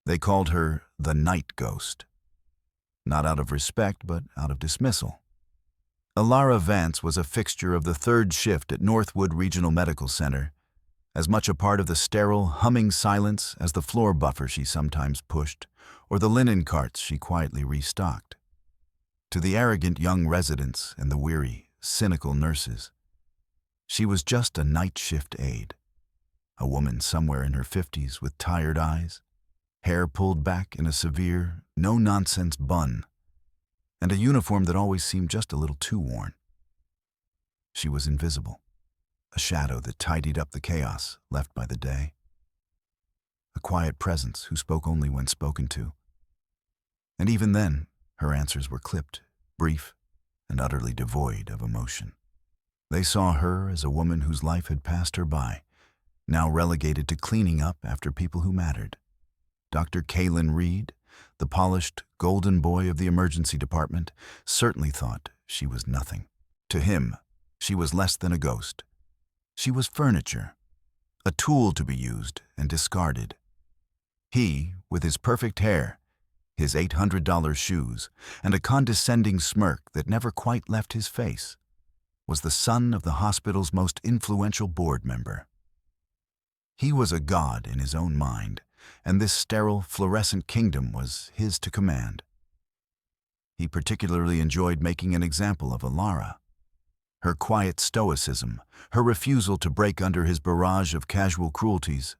They called her the Night Ghost, not out of respect, but out of dismissal. Alara Vance was a fixture of the third shift at Northwood Regional Medical Center, as much a part of the sterile, humming silence as the floor buffer she sometimes pushed, or the linen carts she quietly restocked. To the arrogant young residents and the weary, cynical nurses, she was just a night shift aide, a woman somewhere in her 50s with tired eyes, hair pulled back in a severe, no-nonsense bun, and a uniform that always seemed just a little too worn. She was invisible, a shadow that tidied up the chaos left by the day, a quiet presence who spoke only when spoken to. And even then, her answers were clipped, brief, and utterly devoid of emotion. They saw her as a woman whose life had passed her by, now relegated to cleaning up after people who mattered. Dr. Kalen Reed, the polished, golden boy of the emergency department, certainly thought she was nothing. To him, she was less than a ghost. She was furniture, a tool to be used and discarded. He, with his perfect hair, his $800 shoes, and a condescending smirk that never quite left his face, was the son of the hospital's most influential board member. He was a god in his own mind, and this sterile, fluorescent kingdom was his to command. He particularly enjoyed making an example of Alara. Her quiet stoicism, her refusal to break under his barrage of casual cruelties,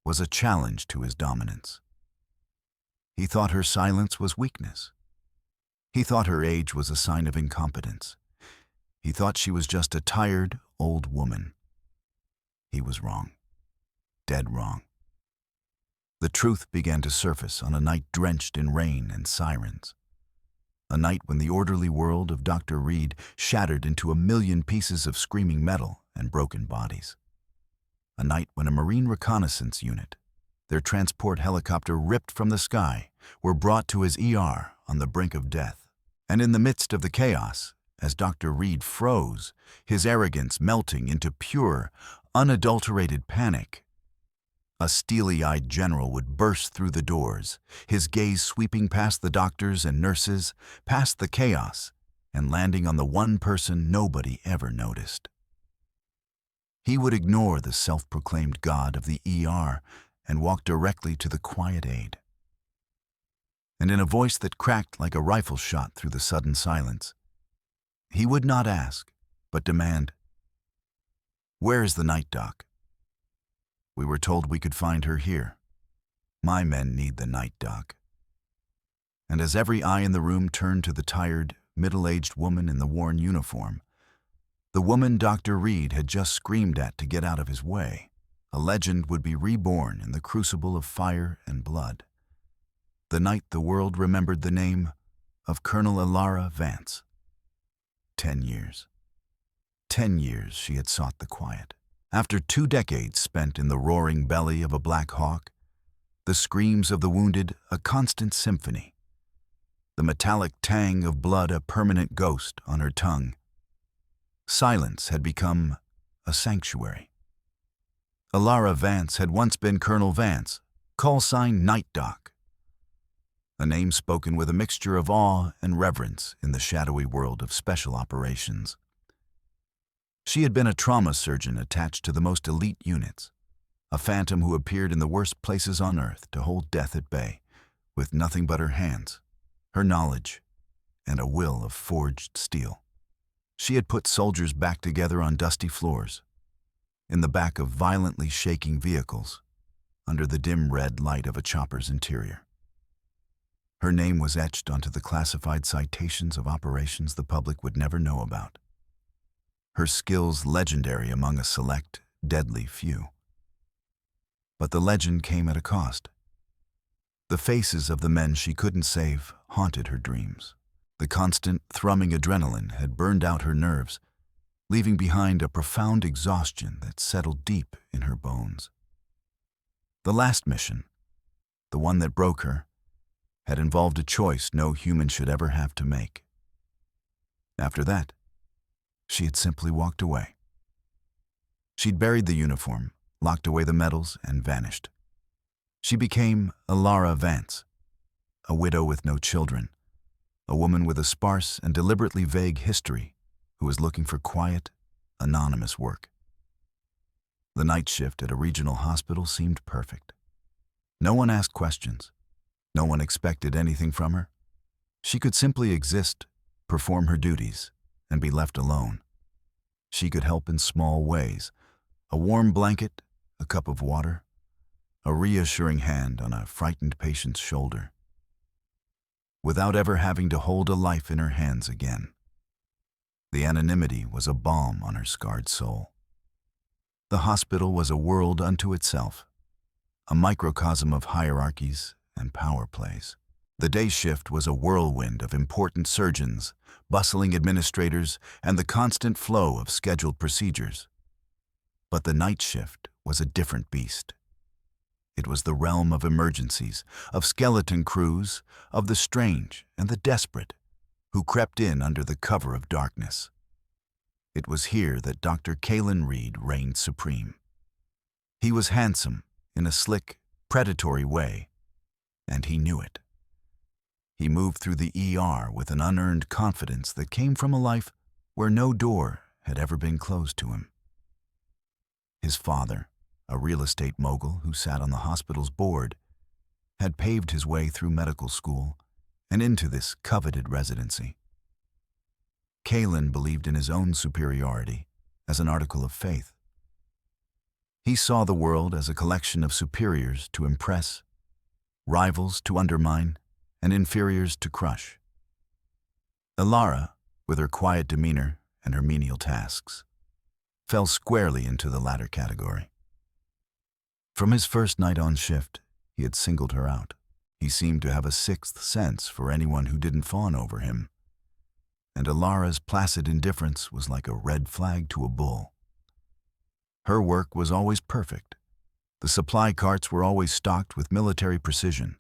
was a challenge to his dominance. He thought her silence was weakness. He thought her age was a sign of incompetence. He thought she was just a tired, old woman. He was wrong. Dead wrong. The truth began to surface on a night drenched in rain and sirens. A night when the orderly world of Dr. Reed shattered into a million pieces of screaming metal and broken bodies. A night when a Marine reconnaissance unit, their transport helicopter ripped from the sky, were brought to his ER on the brink of death. And in the midst of the chaos, as Dr. Reed froze, his arrogance melting into pure, unadulterated panic, a steely-eyed general would burst through the doors, his gaze sweeping past the doctors and nurses, past the chaos, and landing on the one person nobody ever noticed. He would ignore the self-proclaimed god of the ER and walk directly to the quiet aide. And in a voice that cracked like a rifle shot through the sudden silence, he would not ask, but demand, "Where is the night doc? We were told we could find her here. My men need the night doc." And as every eye in the room turned to the tired, middle-aged woman in the worn uniform, the woman Dr. Reed had just screamed at to get out of his way, a legend would be reborn in the crucible of fire and blood. The night the world remembered the name of Colonel Alara Vance. 10 years. 10 years she had sought the quiet. After 2 decades spent in the roaring belly of a Black Hawk, the screams of the wounded a constant symphony, the metallic tang of blood a permanent ghost on her tongue, silence had become a sanctuary. Alara Vance had once been Colonel Vance, call sign Night Doc, a name spoken with a mixture of awe and reverence in the shadowy world of special operations. She had been a trauma surgeon attached to the most elite units, a phantom who appeared in the worst places on earth to hold death at bay, with nothing but her hands, her knowledge, and a will of forged steel. She had put soldiers back together on dusty floors, in the back of violently shaking vehicles, under the dim red light of a chopper's interior. Her name was etched onto the classified citations of operations the public would never know about. Her skills legendary among a select, deadly few. But the legend came at a cost. The faces of the men she couldn't save haunted her dreams. The constant, thrumming adrenaline had burned out her nerves, leaving behind a profound exhaustion that settled deep in her bones. The last mission, the one that broke her, had involved a choice no human should ever have to make. After that, she had simply walked away. She'd buried the uniform, locked away the medals, and vanished. She became Alara Vance, a widow with no children, a woman with a sparse and deliberately vague history who was looking for quiet, anonymous work. The night shift at a regional hospital seemed perfect. No one asked questions. No one expected anything from her. She could simply exist, perform her duties, and be left alone. She could help in small ways: a warm blanket, a cup of water, a reassuring hand on a frightened patient's shoulder, without ever having to hold a life in her hands again. The anonymity was a balm on her scarred soul. The hospital was a world unto itself, a microcosm of hierarchies and power plays. The day shift was a whirlwind of important surgeons, bustling administrators, and the constant flow of scheduled procedures. But the night shift was a different beast. It was the realm of emergencies, of skeleton crews, of the strange and the desperate, who crept in under the cover of darkness. It was here that Dr. Kalen Reed reigned supreme. He was handsome in a slick, predatory way, and he knew it. He moved through the ER with an unearned confidence that came from a life where no door had ever been closed to him. His father, a real estate mogul who sat on the hospital's board, had paved his way through medical school and into this coveted residency. Kalen believed in his own superiority as an article of faith. He saw the world as a collection of superiors to impress, rivals to undermine, and inferiors to crush. Alara, with her quiet demeanor and her menial tasks, fell squarely into the latter category. From his first night on shift, he had singled her out. He seemed to have a sixth sense for anyone who didn't fawn over him, and Alara's placid indifference was like a red flag to a bull. Her work was always perfect. The supply carts were always stocked with military precision,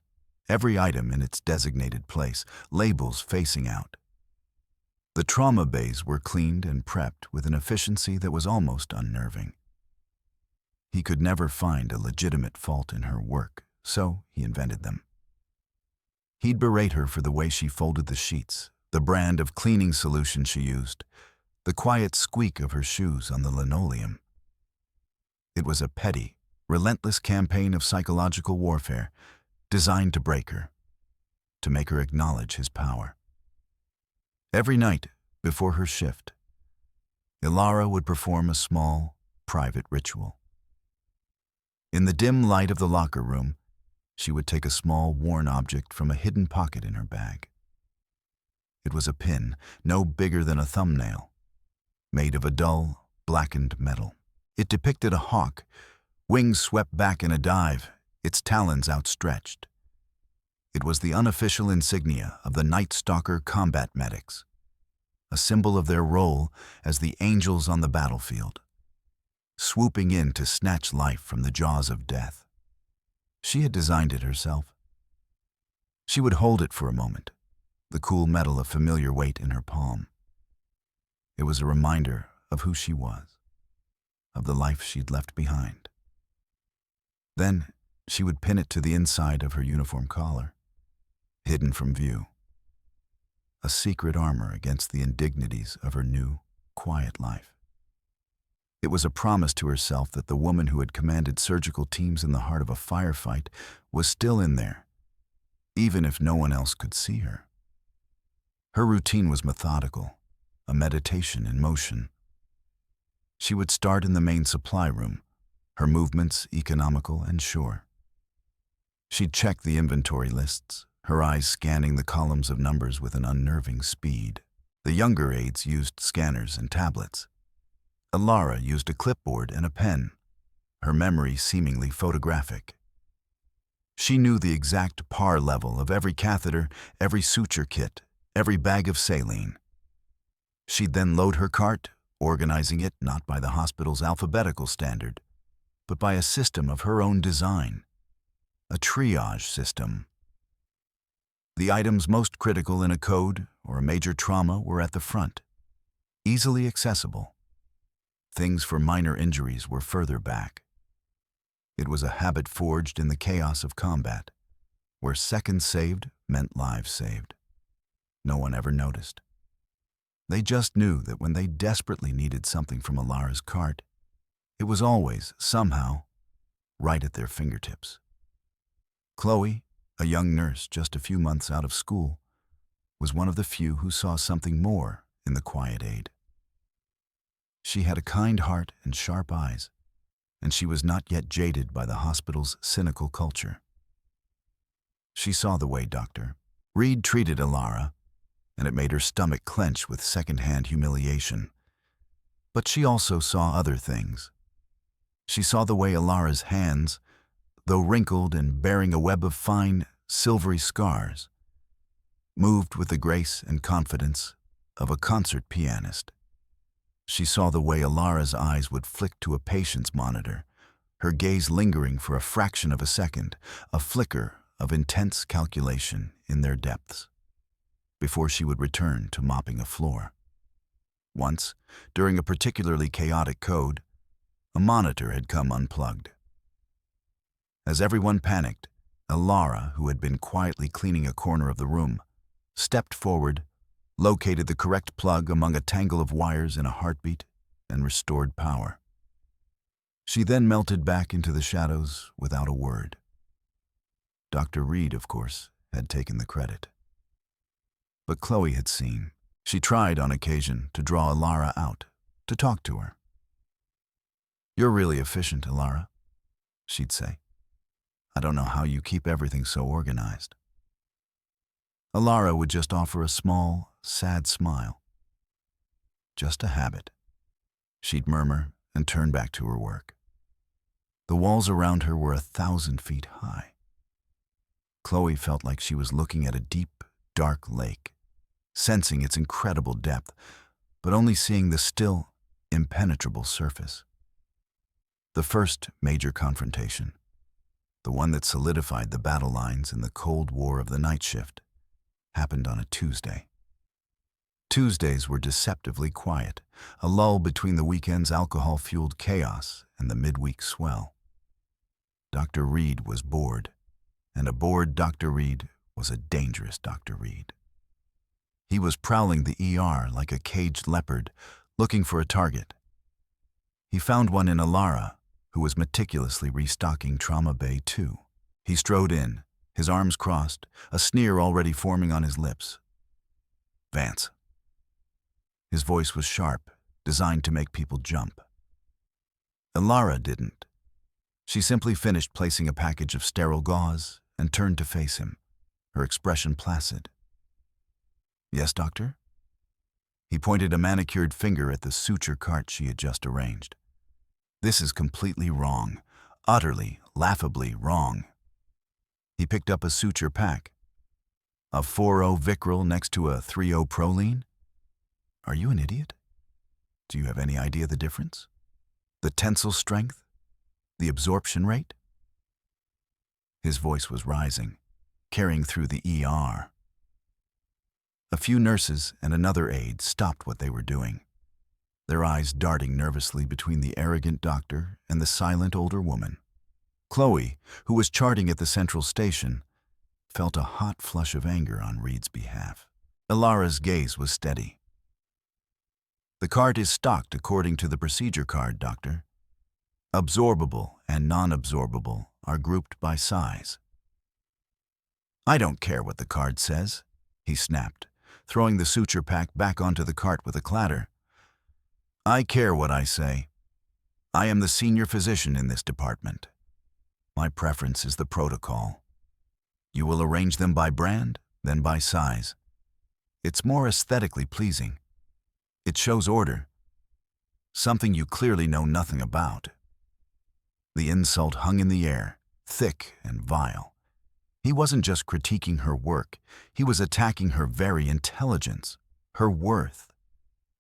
every item in its designated place, labels facing out. The trauma bays were cleaned and prepped with an efficiency that was almost unnerving. He could never find a legitimate fault in her work, so he invented them. He'd berate her for the way she folded the sheets, the brand of cleaning solution she used, the quiet squeak of her shoes on the linoleum. It was a petty, relentless campaign of psychological warfare designed to break her, to make her acknowledge his power. Every night before her shift, Alara would perform a small, private ritual. In the dim light of the locker room, she would take a small, worn object from a hidden pocket in her bag. It was a pin, no bigger than a thumbnail, made of a dull, blackened metal. It depicted a hawk, wings swept back in a dive, its talons outstretched. It was the unofficial insignia of the Night Stalker combat medics, a symbol of their role as the angels on the battlefield, swooping in to snatch life from the jaws of death. She had designed it herself. She would hold it for a moment, the cool metal a familiar weight in her palm. It was a reminder of who she was, of the life she'd left behind. Then she would pin it to the inside of her uniform collar, hidden from view, a secret armor against the indignities of her new, quiet life. It was a promise to herself that the woman who had commanded surgical teams in the heart of a firefight was still in there, even if no one else could see her. Her routine was methodical, a meditation in motion. She would start in the main supply room, her movements economical and sure. She'd check the inventory lists, her eyes scanning the columns of numbers with an unnerving speed. The younger aides used scanners and tablets. Alara used a clipboard and a pen, her memory seemingly photographic. She knew the exact par level of every catheter, every suture kit, every bag of saline. She'd then load her cart, organizing it not by the hospital's alphabetical standard, but by a system of her own design, a triage system. The items most critical in a code or a major trauma were at the front, easily accessible. Things for minor injuries were further back. It was a habit forged in the chaos of combat, where seconds saved meant lives saved. No one ever noticed. They just knew that when they desperately needed something from Alara's cart, it was always, somehow, right at their fingertips. Chloe, a young nurse just a few months out of school, was one of the few who saw something more in the quiet Aide. She had a kind heart and sharp eyes, and she was not yet jaded by the hospital's cynical culture. She saw the way Dr. Reed treated Alara, and it made her stomach clench with second-hand humiliation. But she also saw other things. She saw the way Alara's hands, though wrinkled and bearing a web of fine, silvery scars, moved with the grace and confidence of a concert pianist. She saw the way Alara's eyes would flick to a patient's monitor, her gaze lingering for a fraction of a second, a flicker of intense calculation in their depths, before she would return to mopping a floor. Once, during a particularly chaotic code, a monitor had come unplugged. As everyone panicked, Alara, who had been quietly cleaning a corner of the room, stepped forward, located the correct plug among a tangle of wires in a heartbeat, and restored power. She then melted back into the shadows without a word. Dr. Reed, of course, had taken the credit. But Chloe had seen. She tried on occasion to draw Alara out, to talk to her. "You're really efficient, Alara," she'd say. "I don't know how you keep everything so organized." Alara would just offer a small, sad smile. "Just a habit," she'd murmur and turn back to her work. The walls around her were 1,000 feet high. Chloe felt like she was looking at a deep, dark lake, sensing its incredible depth, but only seeing the still, impenetrable surface. The first major confrontation, the one that solidified the battle lines in the Cold War of the night shift, happened on a Tuesday. Tuesdays were deceptively quiet, a lull between the weekend's alcohol-fueled chaos and the midweek swell. Dr. Reed was bored, and a bored Dr. Reed was a dangerous Dr. Reed. He was prowling the ER like a caged leopard, looking for a target. He found one in Alara, who was meticulously restocking Trauma Bay 2. He strode in, his arms crossed, a sneer already forming on his lips. "Vance." His voice was sharp, designed to make people jump. Alara didn't. She simply finished placing a package of sterile gauze and turned to face him, her expression placid. "Yes, doctor?" He pointed a manicured finger at the suture cart she had just arranged. "This is completely wrong, utterly, laughably wrong." He picked up a suture pack. "A 4-0 Vicryl next to a 3-0 Proline? Are you an idiot? Do you have any idea the difference? The tensile strength? The absorption rate?" His voice was rising, carrying through the ER. A few nurses and another aide stopped what they were doing, their eyes darting nervously between the arrogant doctor and the silent older woman. Chloe, who was charting at the central station, felt a hot flush of anger on Reed's behalf. Alara's gaze was steady. "The cart is stocked according to the procedure card, doctor. Absorbable and non-absorbable are grouped by size." "I don't care what the card says," he snapped, throwing the suture pack back onto the cart with a clatter. "I care what I say. I am the senior physician in this department. My preference is the protocol. You will arrange them by brand, then by size. It's more aesthetically pleasing. It shows order, something you clearly know nothing about." The insult hung in the air, thick and vile. He wasn't just critiquing her work, he was attacking her very intelligence, her worth.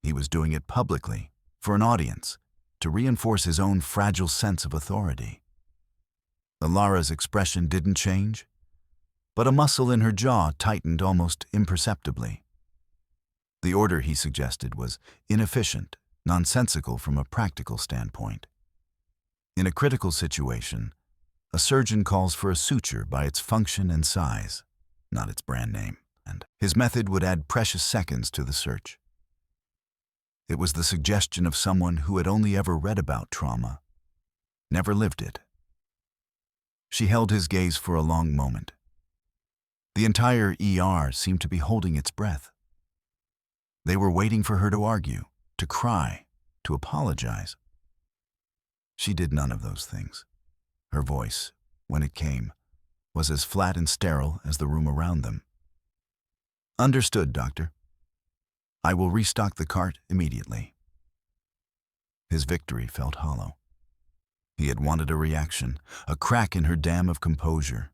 He was doing it publicly, for an audience, to reinforce his own fragile sense of authority. Alara's expression didn't change, but a muscle in her jaw tightened almost imperceptibly. The order he suggested was inefficient, nonsensical from a practical standpoint. In a critical situation, A surgeon calls for a suture by its function and size, not its brand name, and his method would add precious seconds to the search. It was the suggestion of someone who had only ever read about trauma, never lived it. She held his gaze for a long moment. The entire ER seemed to be holding its breath. They were waiting for her to argue, to cry, to apologize. She did none of those things. Her voice, when it came, was as flat and sterile as the room around them. "Understood, doctor. I will restock the cart immediately." His victory felt hollow. He had wanted a reaction, a crack in her dam of composure.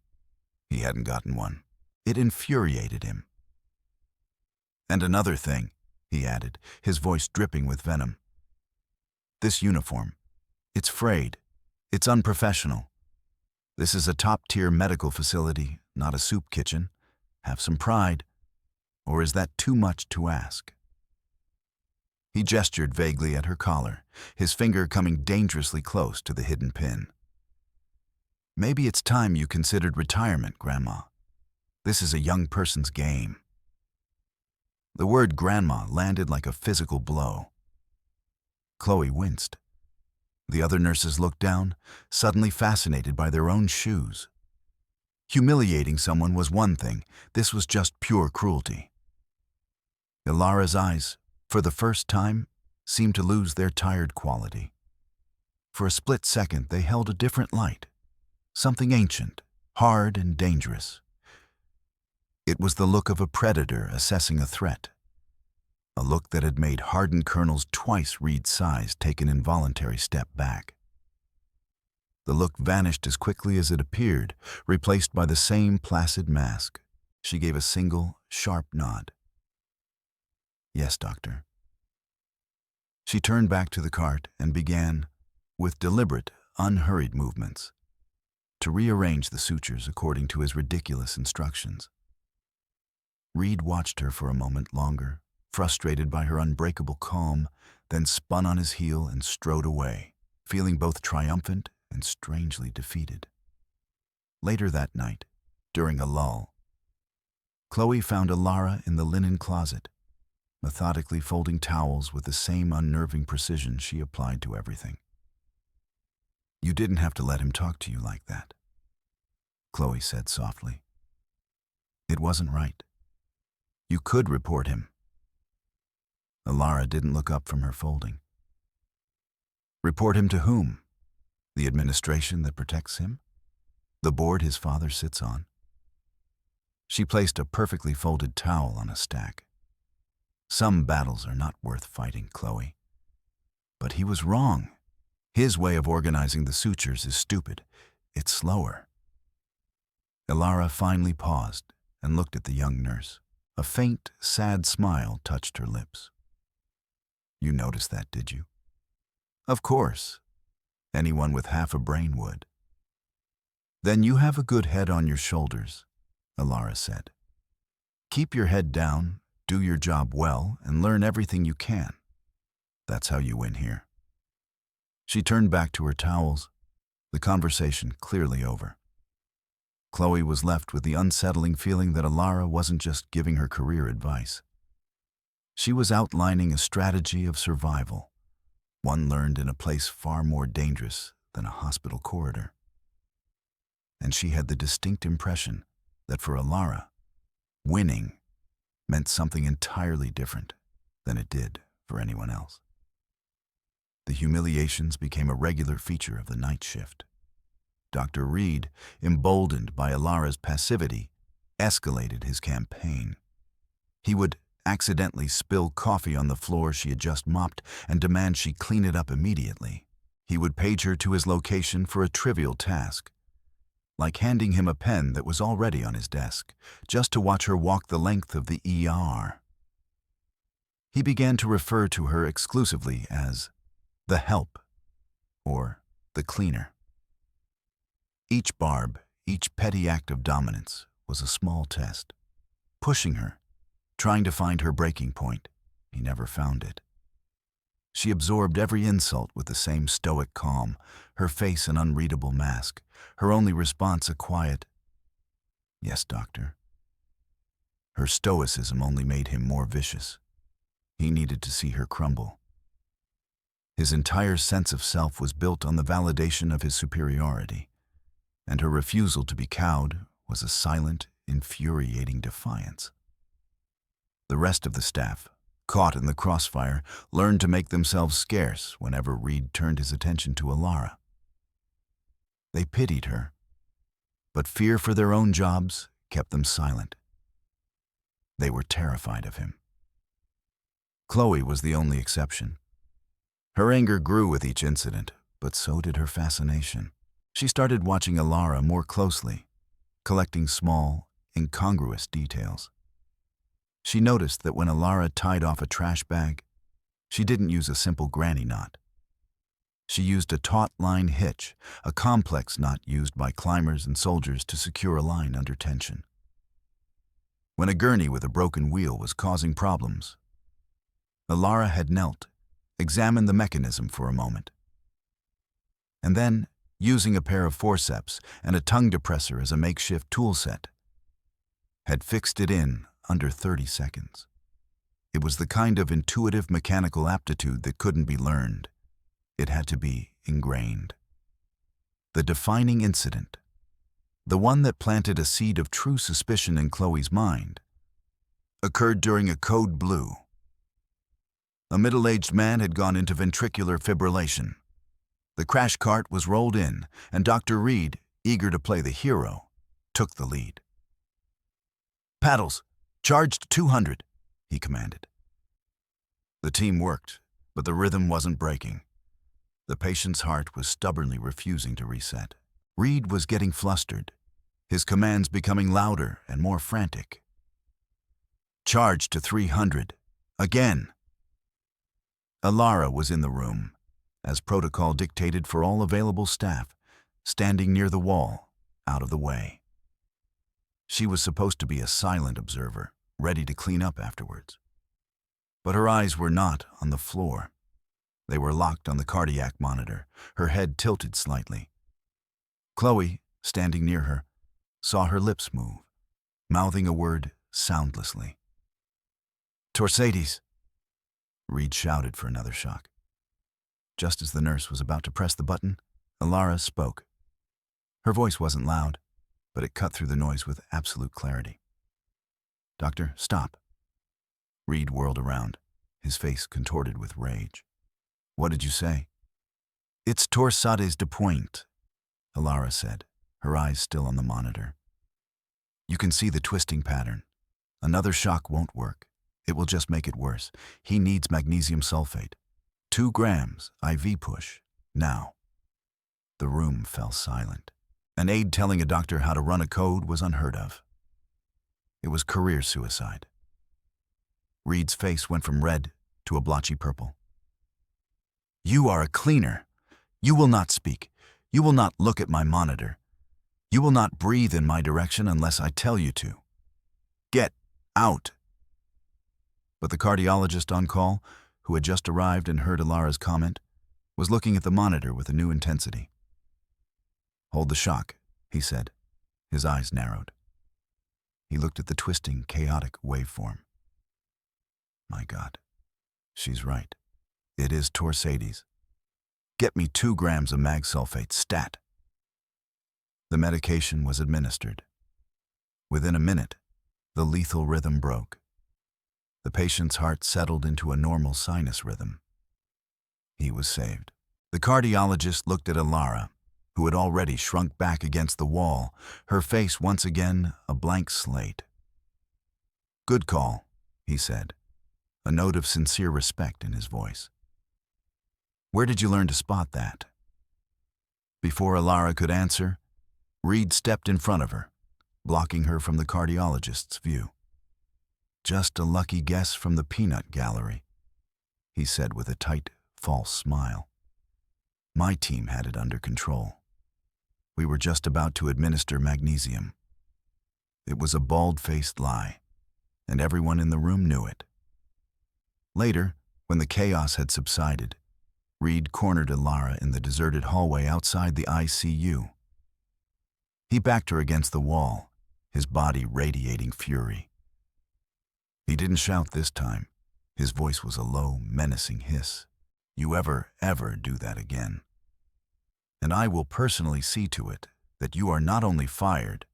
He hadn't gotten one. It infuriated him. "And another thing," he added, his voice dripping with venom. "This uniform, it's frayed. It's unprofessional. This is a top-tier medical facility, not a soup kitchen. Have some pride. Or is that too much to ask?" He gestured vaguely at her collar, his finger coming dangerously close to the hidden pin. "Maybe it's time you considered retirement, Grandma. This is a young person's game." The word grandma landed like a physical blow. Chloe winced. The other nurses looked down, suddenly fascinated by their own shoes. Humiliating someone was one thing. This was just pure cruelty. Ilara's eyes, for the first time, seemed to lose their tired quality. For a split second, they held a different light, something ancient, hard, and dangerous. It was the look of a predator assessing a threat, a look that had made hardened colonels twice Reed's size take an involuntary step back. The look vanished as quickly as it appeared, replaced by the same placid mask. She gave a single, sharp nod. "Yes, doctor." She turned back to the cart and began, with deliberate, unhurried movements, to rearrange the sutures according to his ridiculous instructions. Reed watched her for a moment longer, frustrated by her unbreakable calm, then spun on his heel and strode away, feeling both triumphant and strangely defeated. Later that night, during a lull, Chloe found Ilara in the linen closet, methodically folding towels with the same unnerving precision she applied to everything. "You didn't have to let him talk to you like that," Chloe said softly. "It wasn't right. You could report him." Ilara didn't look up from her folding. "Report him to whom? The administration that protects him? The board his father sits on?" She placed a perfectly folded towel on a stack. "Some battles are not worth fighting, Chloe." But he was wrong. His way of organizing the sutures is stupid. It's slower. Ilara finally paused and looked at the young nurse. A faint, sad smile touched her lips. "You noticed that, did you?" "Of course. Anyone with half a brain would." "Then you have a good head on your shoulders," Ilara said. "Keep your head down, do your job well, and learn everything you can. That's how you win here." She turned back to her towels, the conversation clearly over. Chloe was left with the unsettling feeling that Ilara wasn't just giving her career advice. She was outlining a strategy of survival, one learned in a place far more dangerous than a hospital corridor. And she had the distinct impression that for Ilara, winning meant something entirely different than it did for anyone else. The humiliations became a regular feature of the night shift. Dr. Reed, emboldened by Ilara's passivity, escalated his campaign. He would accidentally spill coffee on the floor she had just mopped and demand she clean it up immediately. He would page her to his location for a trivial task, like handing him a pen that was already on his desk, just to watch her walk the length of the ER. He began to refer to her exclusively as the help or the cleaner. Each barb, each petty act of dominance was a small test, pushing her, trying to find her breaking point. He never found it. She absorbed every insult with the same stoic calm, her face an unreadable mask, her only response a quiet, "Yes, doctor." Her stoicism only made him more vicious. He needed to see her crumble. His entire sense of self was built on the validation of his superiority, and her refusal to be cowed was a silent, infuriating defiance. The rest of the staff, caught in the crossfire, learned to make themselves scarce whenever Reed turned his attention to Alara. They pitied her, but fear for their own jobs kept them silent. They were terrified of him. Chloe was the only exception. Her anger grew with each incident, but so did her fascination. She started watching Alara more closely, collecting small, incongruous details. She noticed that when Alara tied off a trash bag, she didn't use a simple granny knot. She used a taut line hitch, a complex knot used by climbers and soldiers to secure a line under tension. When a gurney with a broken wheel was causing problems, Alara had knelt, examined the mechanism for a moment, and then, using a pair of forceps and a tongue depressor as a makeshift tool set, had fixed it in under 30 seconds. It was the kind of intuitive mechanical aptitude that couldn't be learned. It had to be ingrained. The defining incident, the one that planted a seed of true suspicion in Chloe's mind, occurred during a code blue. A middle-aged man had gone into ventricular fibrillation. The crash cart was rolled in, and Dr. Reed, eager to play the hero, took the lead. "Paddles, charged 200, he commanded. The team worked, but the rhythm wasn't breaking. The patient's heart was stubbornly refusing to reset. Reed was getting flustered, his commands becoming louder and more frantic. "Charge to 300, again." Alara was in the room, as protocol dictated for all available staff, standing near the wall, out of the way. She was supposed to be a silent observer, ready to clean up afterwards. But her eyes were not on the floor. They were locked on the cardiac monitor, her head tilted slightly. Chloe, standing near her, saw her lips move, mouthing a word soundlessly. "Torsades!" Reed shouted for another shock. Just as the nurse was about to press the button, Alara spoke. Her voice wasn't loud, but it cut through the noise with absolute clarity. "Doctor, stop." Reed whirled around, his face contorted with rage. "What did you say?" "It's torsades de pointe," Alara said, her eyes still on the monitor. "You can see the twisting pattern. Another shock won't work. It will just make it worse. He needs magnesium sulfate. 2 grams, IV push, now." The room fell silent. An aide telling a doctor how to run a code was unheard of. It was career suicide. Reed's face went from red to a blotchy purple. "You are a cleaner. You will not speak. You will not look at my monitor. You will not breathe in my direction unless I tell you to. Get out." But the cardiologist on call, who had just arrived and heard Alara's comment, was looking at the monitor with a new intensity. "Hold the shock," he said. His eyes narrowed. He looked at the twisting, chaotic waveform. "My God, she's right. It is torsades. Get me 2 grams of mag sulfate, stat." The medication was administered. Within a minute, the lethal rhythm broke. The patient's heart settled into a normal sinus rhythm. He was saved. The cardiologist looked at Alara, who had already shrunk back against the wall, her face once again a blank slate. "Good call," he said, a note of sincere respect in his voice. "Where did you learn to spot that?" Before Alara could answer, Reed stepped in front of her, blocking her from the cardiologist's view. "Just a lucky guess from the peanut gallery," he said with a tight, false smile. "My team had it under control. We were just about to administer magnesium. It was a bald-faced lie, and everyone in the room knew it. Later, when When the chaos had subsided, Reed cornered Alara in the deserted hallway outside the ICU. He backed her against the wall, his body radiating fury. He didn't shout this time. His voice was a low, menacing hiss. "You ever do that again, and I will personally see to it that you are not only fired,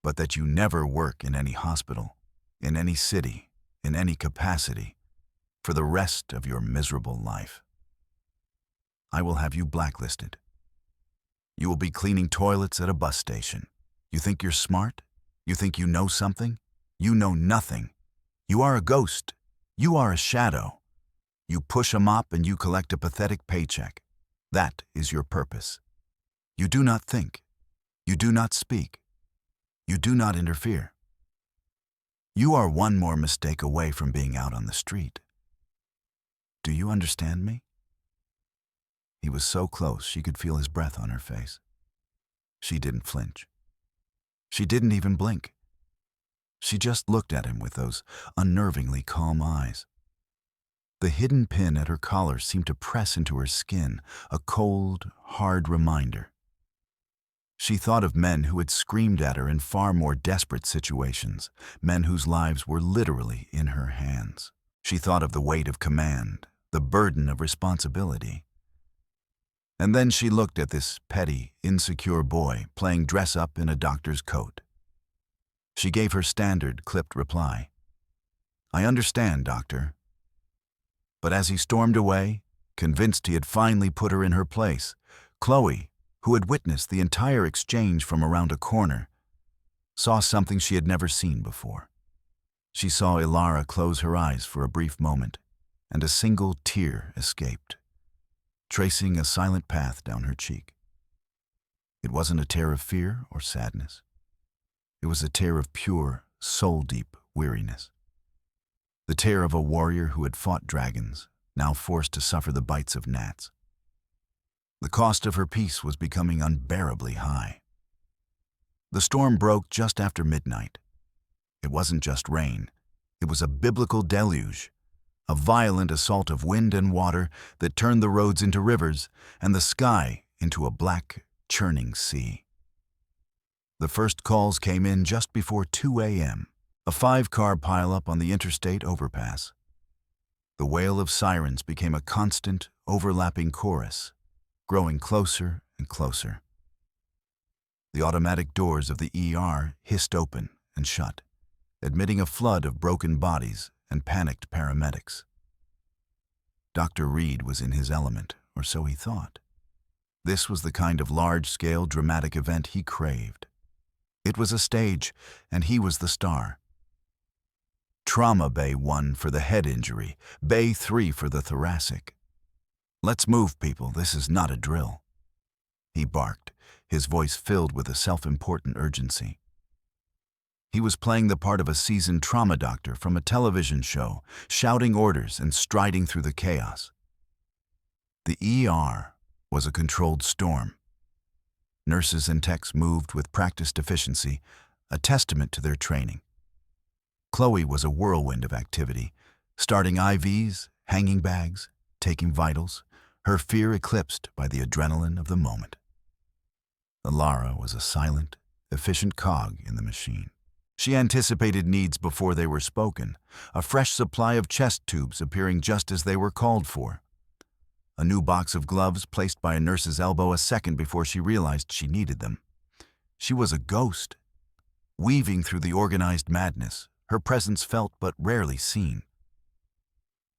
but that you never work in any hospital, in any city, in any capacity, for the rest of your miserable life. I will have you blacklisted. You will be cleaning toilets at a bus station. You think you're smart? You think you know something? You know nothing. You are a ghost. You are a shadow. You push a mop and you collect a pathetic paycheck. That is your purpose. You do not think. You do not speak. You do not interfere. You are one more mistake away from being out on the street. Do you understand me?" He was so close she could feel his breath on her face. She didn't flinch. She didn't even blink. She just looked at him with those unnervingly calm eyes. The hidden pin at her collar seemed to press into her skin, a cold, hard reminder. She thought of men who had screamed at her in far more desperate situations, men whose lives were literally in her hands. She thought of the weight of command, the burden of responsibility. And then she looked at this petty, insecure boy playing dress-up in a doctor's coat. She gave her standard, clipped reply. "I understand, doctor." But as he stormed away, convinced he had finally put her in her place, Chloe, who had witnessed the entire exchange from around a corner, saw something she had never seen before. She saw Alara close her eyes for a brief moment, and a single tear escaped, tracing a silent path down her cheek. It wasn't a tear of fear or sadness. It was a tear of pure, soul-deep weariness. The tear of a warrior who had fought dragons, now forced to suffer the bites of gnats. The cost of her peace was becoming unbearably high. The storm broke just after midnight. It wasn't just rain. It was a biblical deluge, a violent assault of wind and water that turned the roads into rivers and the sky into a black, churning sea. The first calls came in just before 2 a.m., a 5-car pileup on the interstate overpass. The wail of sirens became a constant, overlapping chorus, growing closer and closer. The automatic doors of the ER hissed open and shut, admitting a flood of broken bodies and panicked paramedics. Dr. Reed was in his element, or so he thought. This was the kind of large-scale dramatic event he craved. It was a stage, and he was the star. Trauma Bay 1 for the head injury, Bay 3 for the thoracic. "Let's move, people, this is not a drill," he barked, his voice filled with a self-important urgency. He was playing the part of a seasoned trauma doctor from a television show, shouting orders and striding through the chaos. The ER was a controlled storm. Nurses and techs moved with practiced efficiency, a testament to their training. Chloe was a whirlwind of activity, starting IVs, hanging bags, taking vitals, her fear eclipsed by the adrenaline of the moment. Alara was a silent, efficient cog in the machine. She anticipated needs before they were spoken, a fresh supply of chest tubes appearing just as they were called for. A new box of gloves placed by a nurse's elbow a second before she realized she needed them. She was a ghost, weaving through the organized madness, her presence felt but rarely seen.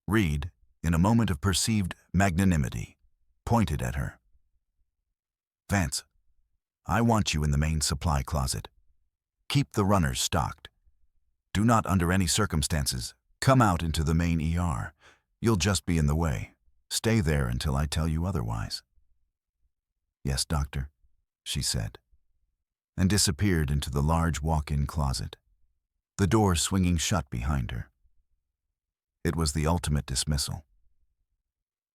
Reed, in a moment of perceived magnanimity, pointed at her. "Vance, I want you in the main supply closet. Keep the runners stocked. Do not, under any circumstances, come out into the main ER. You'll just be in the way. Stay there until I tell you otherwise." "Yes, doctor," she said, and disappeared into the large walk-in closet, the door swinging shut behind her. It was the ultimate dismissal.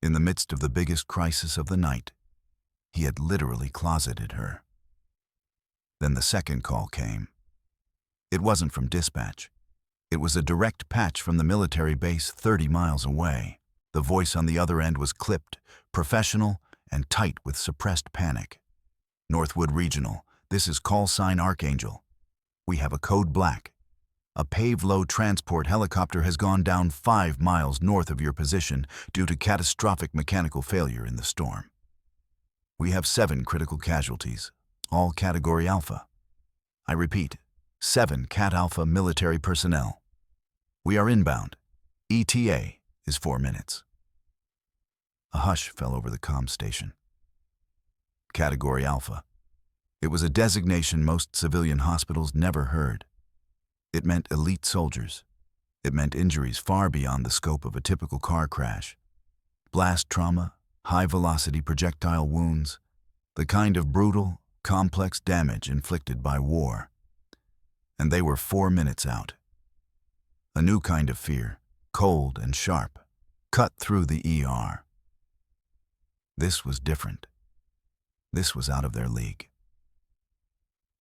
In the midst of the biggest crisis of the night, he had literally closeted her. Then the second call came. It wasn't from dispatch. It was a direct patch from the military base 30 miles away. The voice on the other end was clipped, professional, and tight with suppressed panic. Northwood Regional, this is call sign Archangel. We have a code black. A pave-low transport helicopter has gone down 5 miles north of your position due to catastrophic mechanical failure in the storm. We have 7 critical casualties, all Category Alpha. I repeat, 7 Cat Alpha military personnel. We are inbound. ETA is 4 minutes. A hush fell over the comm station. Category Alpha. It was a designation most civilian hospitals never heard. It meant elite soldiers. It meant injuries far beyond the scope of a typical car crash. Blast trauma, high-velocity projectile wounds, the kind of brutal, complex damage inflicted by war. And they were 4 minutes out. A new kind of fear, cold and sharp, cut through the ER. This was different. This was out of their league.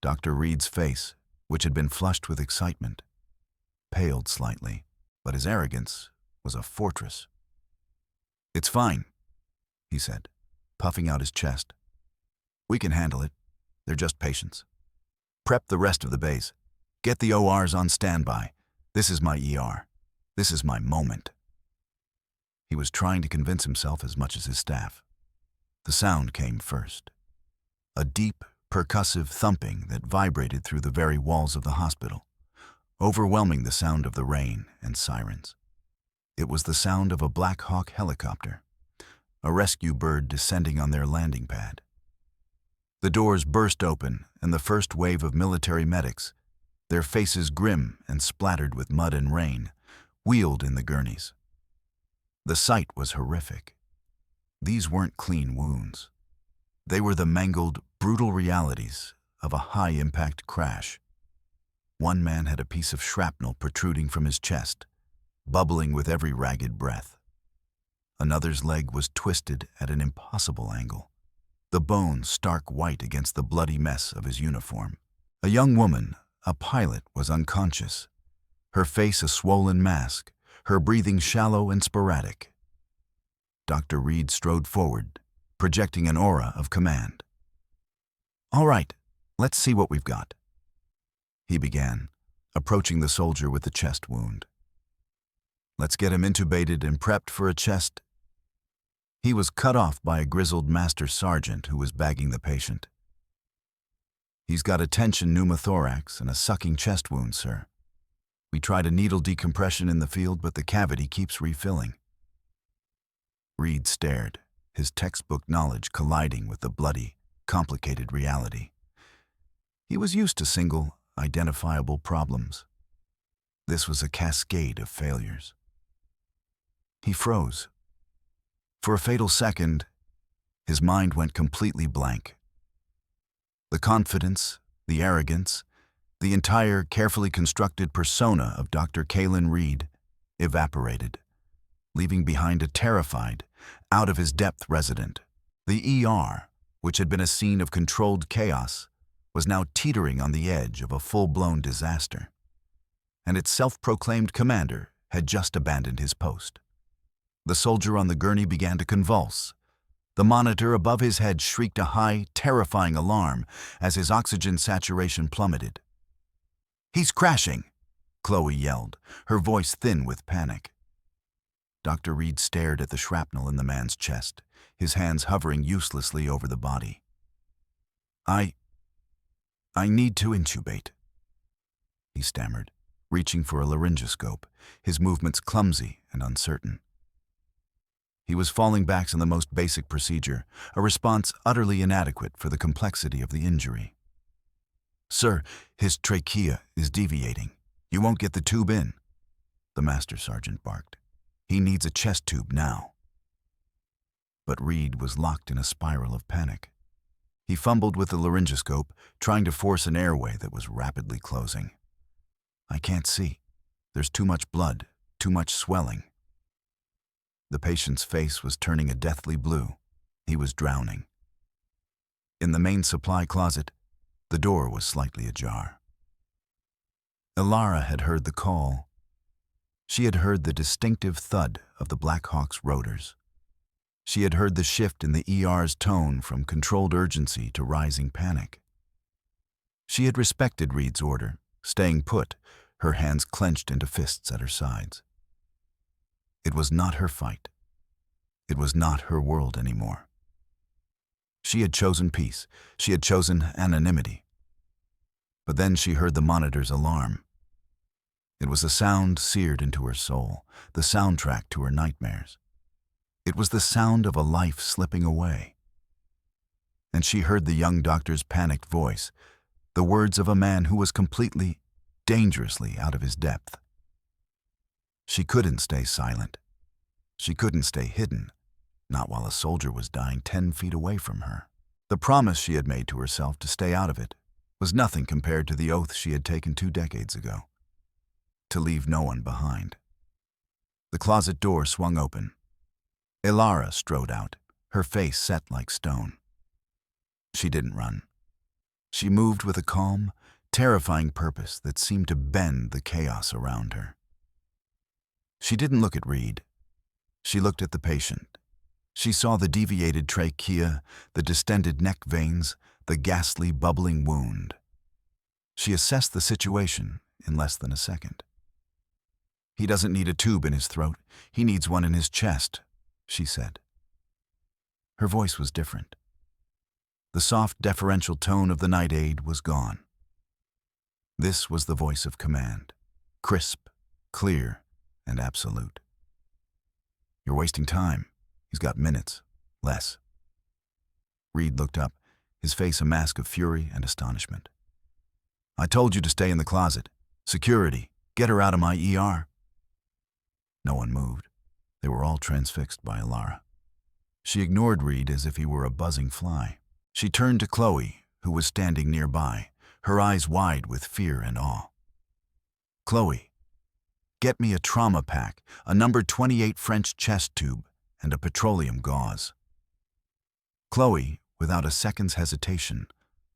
Dr. Reed's face, which had been flushed with excitement, paled slightly, but his arrogance was a fortress. "It's fine," he said, puffing out his chest. "We can handle it. They're just patients. Prep the rest of the base. Get the ORs on standby. This is my ER. This is my moment." He was trying to convince himself as much as his staff. The sound came first. A deep, percussive thumping that vibrated through the very walls of the hospital, overwhelming the sound of the rain and sirens. It was the sound of a Black Hawk helicopter, a rescue bird descending on their landing pad. The doors burst open, and the first wave of military medics, their faces grim and splattered with mud and rain, wheeled in the gurneys. The sight was horrific. These weren't clean wounds. They were the mangled, brutal realities of a high-impact crash. One man had a piece of shrapnel protruding from his chest, bubbling with every ragged breath. Another's leg was twisted at an impossible angle, the bone stark white against the bloody mess of his uniform. A young woman, a pilot, was unconscious, her face a swollen mask, her breathing shallow and sporadic. Dr. Reed strode forward, projecting an aura of command. "All right, let's see what we've got," he began, approaching the soldier with the chest wound. "Let's get him intubated and prepped for a chest." He was cut off by a grizzled master sergeant who was bagging the patient. "He's got a tension pneumothorax and a sucking chest wound, sir. We tried a needle decompression in the field, but the cavity keeps refilling." Reed stared, his textbook knowledge colliding with the bloody, complicated reality. He was used to single, identifiable problems. This was a cascade of failures. He froze. For a fatal second, his mind went completely blank. The confidence, the arrogance, the entire carefully constructed persona of Dr. Kalen Reed evaporated, leaving behind a terrified, out-of-his-depth resident. The ER, which had been a scene of controlled chaos, was now teetering on the edge of a full-blown disaster. And its self-proclaimed commander had just abandoned his post. The soldier on the gurney began to convulse. The monitor above his head shrieked a high, terrifying alarm as his oxygen saturation plummeted. "He's crashing!" Chloe yelled, her voice thin with panic. Dr. Reed stared at the shrapnel in the man's chest, his hands hovering uselessly over the body. I need to intubate," he stammered, reaching for a laryngoscope, his movements clumsy and uncertain. He was falling back on the most basic procedure, a response utterly inadequate for the complexity of the injury. "Sir, his trachea is deviating. You won't get the tube in," the master sergeant barked. "He needs a chest tube now." But Reed was locked in a spiral of panic. He fumbled with the laryngoscope, trying to force an airway that was rapidly closing. "I can't see. There's too much blood, too much swelling." The patient's face was turning a deathly blue. He was drowning. In the main supply closet, the door was slightly ajar. Ilara had heard the call. She had heard the distinctive thud of the Black Hawk's rotors. She had heard the shift in the ER's tone from controlled urgency to rising panic. She had respected Reed's order, staying put, her hands clenched into fists at her sides. It was not her fight. It was not her world anymore. She had chosen peace. She had chosen anonymity. But then she heard the monitor's alarm. It was a sound seared into her soul, the soundtrack to her nightmares. It was the sound of a life slipping away. And she heard the young doctor's panicked voice, the words of a man who was completely, dangerously out of his depth. She couldn't stay silent. She couldn't stay hidden, not while a soldier was dying 10 feet away from her. The promise she had made to herself to stay out of it was nothing compared to the oath she had taken 2 decades ago, to leave no one behind. The closet door swung open. Ilara strode out, her face set like stone. She didn't run. She moved with a calm, terrifying purpose that seemed to bend the chaos around her. She didn't look at Reed. She looked at the patient. She saw the deviated trachea, the distended neck veins, the ghastly bubbling wound. She assessed the situation in less than a second. "He doesn't need a tube in his throat. He needs one in his chest," she said. Her voice was different. The soft, deferential tone of the night aide was gone. This was the voice of command, crisp, clear, and absolute. "You're wasting time. He's got minutes. Less." Reed looked up, his face a mask of fury and astonishment. "I told you to stay in the closet. Security, get her out of my ER." No one moved. They were all transfixed by Ilara. She ignored Reed as if he were a buzzing fly. She turned to Chloe, who was standing nearby, her eyes wide with fear and awe. "Chloe, get me a trauma pack, a number 28 French chest tube, and a petroleum gauze." Chloe, without a second's hesitation,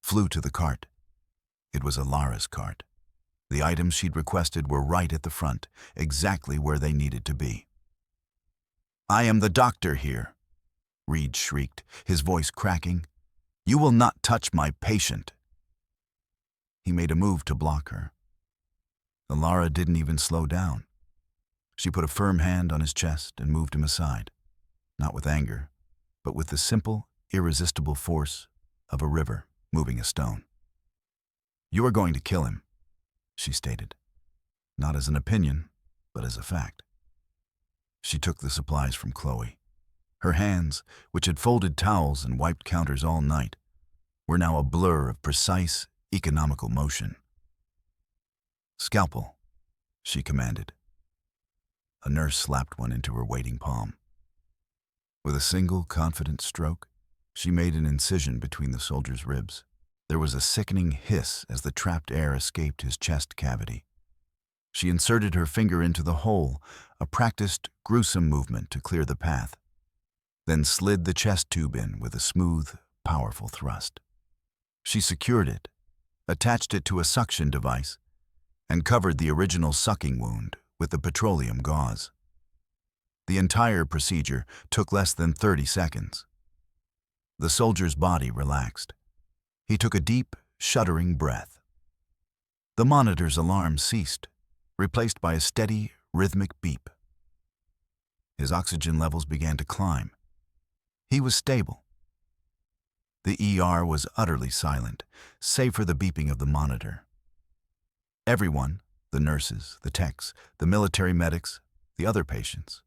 flew to the cart. It was Ilara's cart. The items she'd requested were right at the front, exactly where they needed to be. "I am the doctor here," Reed shrieked, his voice cracking. "You will not touch my patient." He made a move to block her. Ilara didn't even slow down. She put a firm hand on his chest and moved him aside, not with anger, but with the simple, irresistible force of a river moving a stone. "You are going to kill him," she stated, not as an opinion, but as a fact. She took the supplies from Chloe. Her hands, which had folded towels and wiped counters all night, were now a blur of precise, economical motion. "Scalpel," she commanded. A nurse slapped one into her waiting palm. With a single, confident stroke, she made an incision between the soldier's ribs. There was a sickening hiss as the trapped air escaped his chest cavity. She inserted her finger into the hole, a practiced, gruesome movement to clear the path, then slid the chest tube in with a smooth, powerful thrust. She secured it, attached it to a suction device, and covered the original sucking wound with the petroleum gauze. The entire procedure took less than 30 seconds. The soldier's body relaxed. He took a deep, shuddering breath. The monitor's alarm ceased, replaced by a steady, rhythmic beep. His oxygen levels began to climb. He was stable. The ER was utterly silent, save for the beeping of the monitor. Everyone, the nurses, the techs, the military medics, the other patients,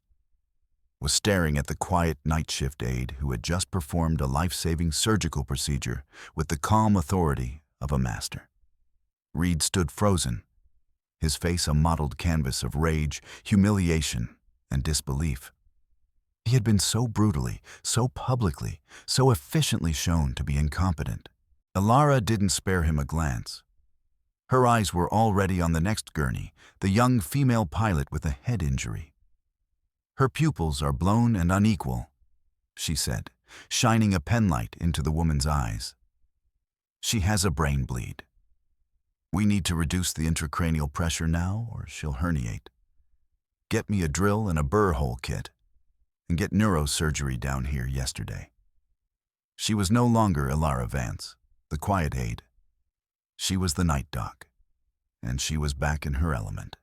was staring at the quiet night shift aide who had just performed a life-saving surgical procedure with the calm authority of a master. Reed stood frozen, his face a mottled canvas of rage, humiliation, and disbelief. He had been so brutally, so publicly, so efficiently shown to be incompetent. Ilara didn't spare him a glance. Her eyes were already on the next gurney, the young female pilot with a head injury. "Her pupils are blown and unequal," she said, shining a penlight into the woman's eyes. "She has a brain bleed. We need to reduce the intracranial pressure now, or she'll herniate." Get me a drill and a burr hole kit, and get neurosurgery down here yesterday. She was no longer Ilara Vance, the quiet aide. She was the night doc, and she was back in her element.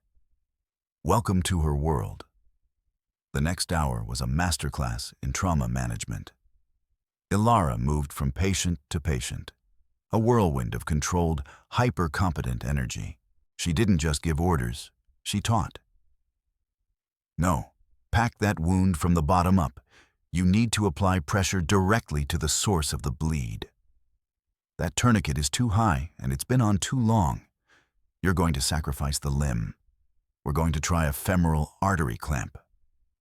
Welcome to her world. The next hour was a masterclass in trauma management. Ilara moved from patient to patient, a whirlwind of controlled, hyper-competent energy. She didn't just give orders, she taught. No, pack that wound from the bottom up. You need to apply pressure directly to the source of the bleed. That tourniquet is too high and it's been on too long. You're going to sacrifice the limb. We're going to try a femoral artery clamp.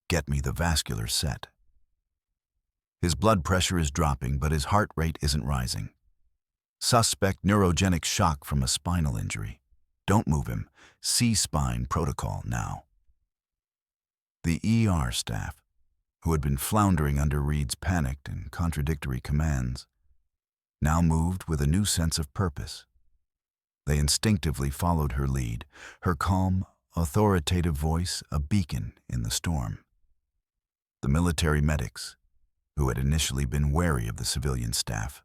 Get me the vascular set. His blood pressure is dropping, but his heart rate isn't rising. Suspect neurogenic shock from a spinal injury. Don't move him. C-spine protocol now. The ER staff, who had been floundering under Reed's panicked and contradictory commands, now moved with a new sense of purpose. They instinctively followed her lead, her calm, authoritative voice a beacon in the storm. The military medics, who had initially been wary of the civilian staff,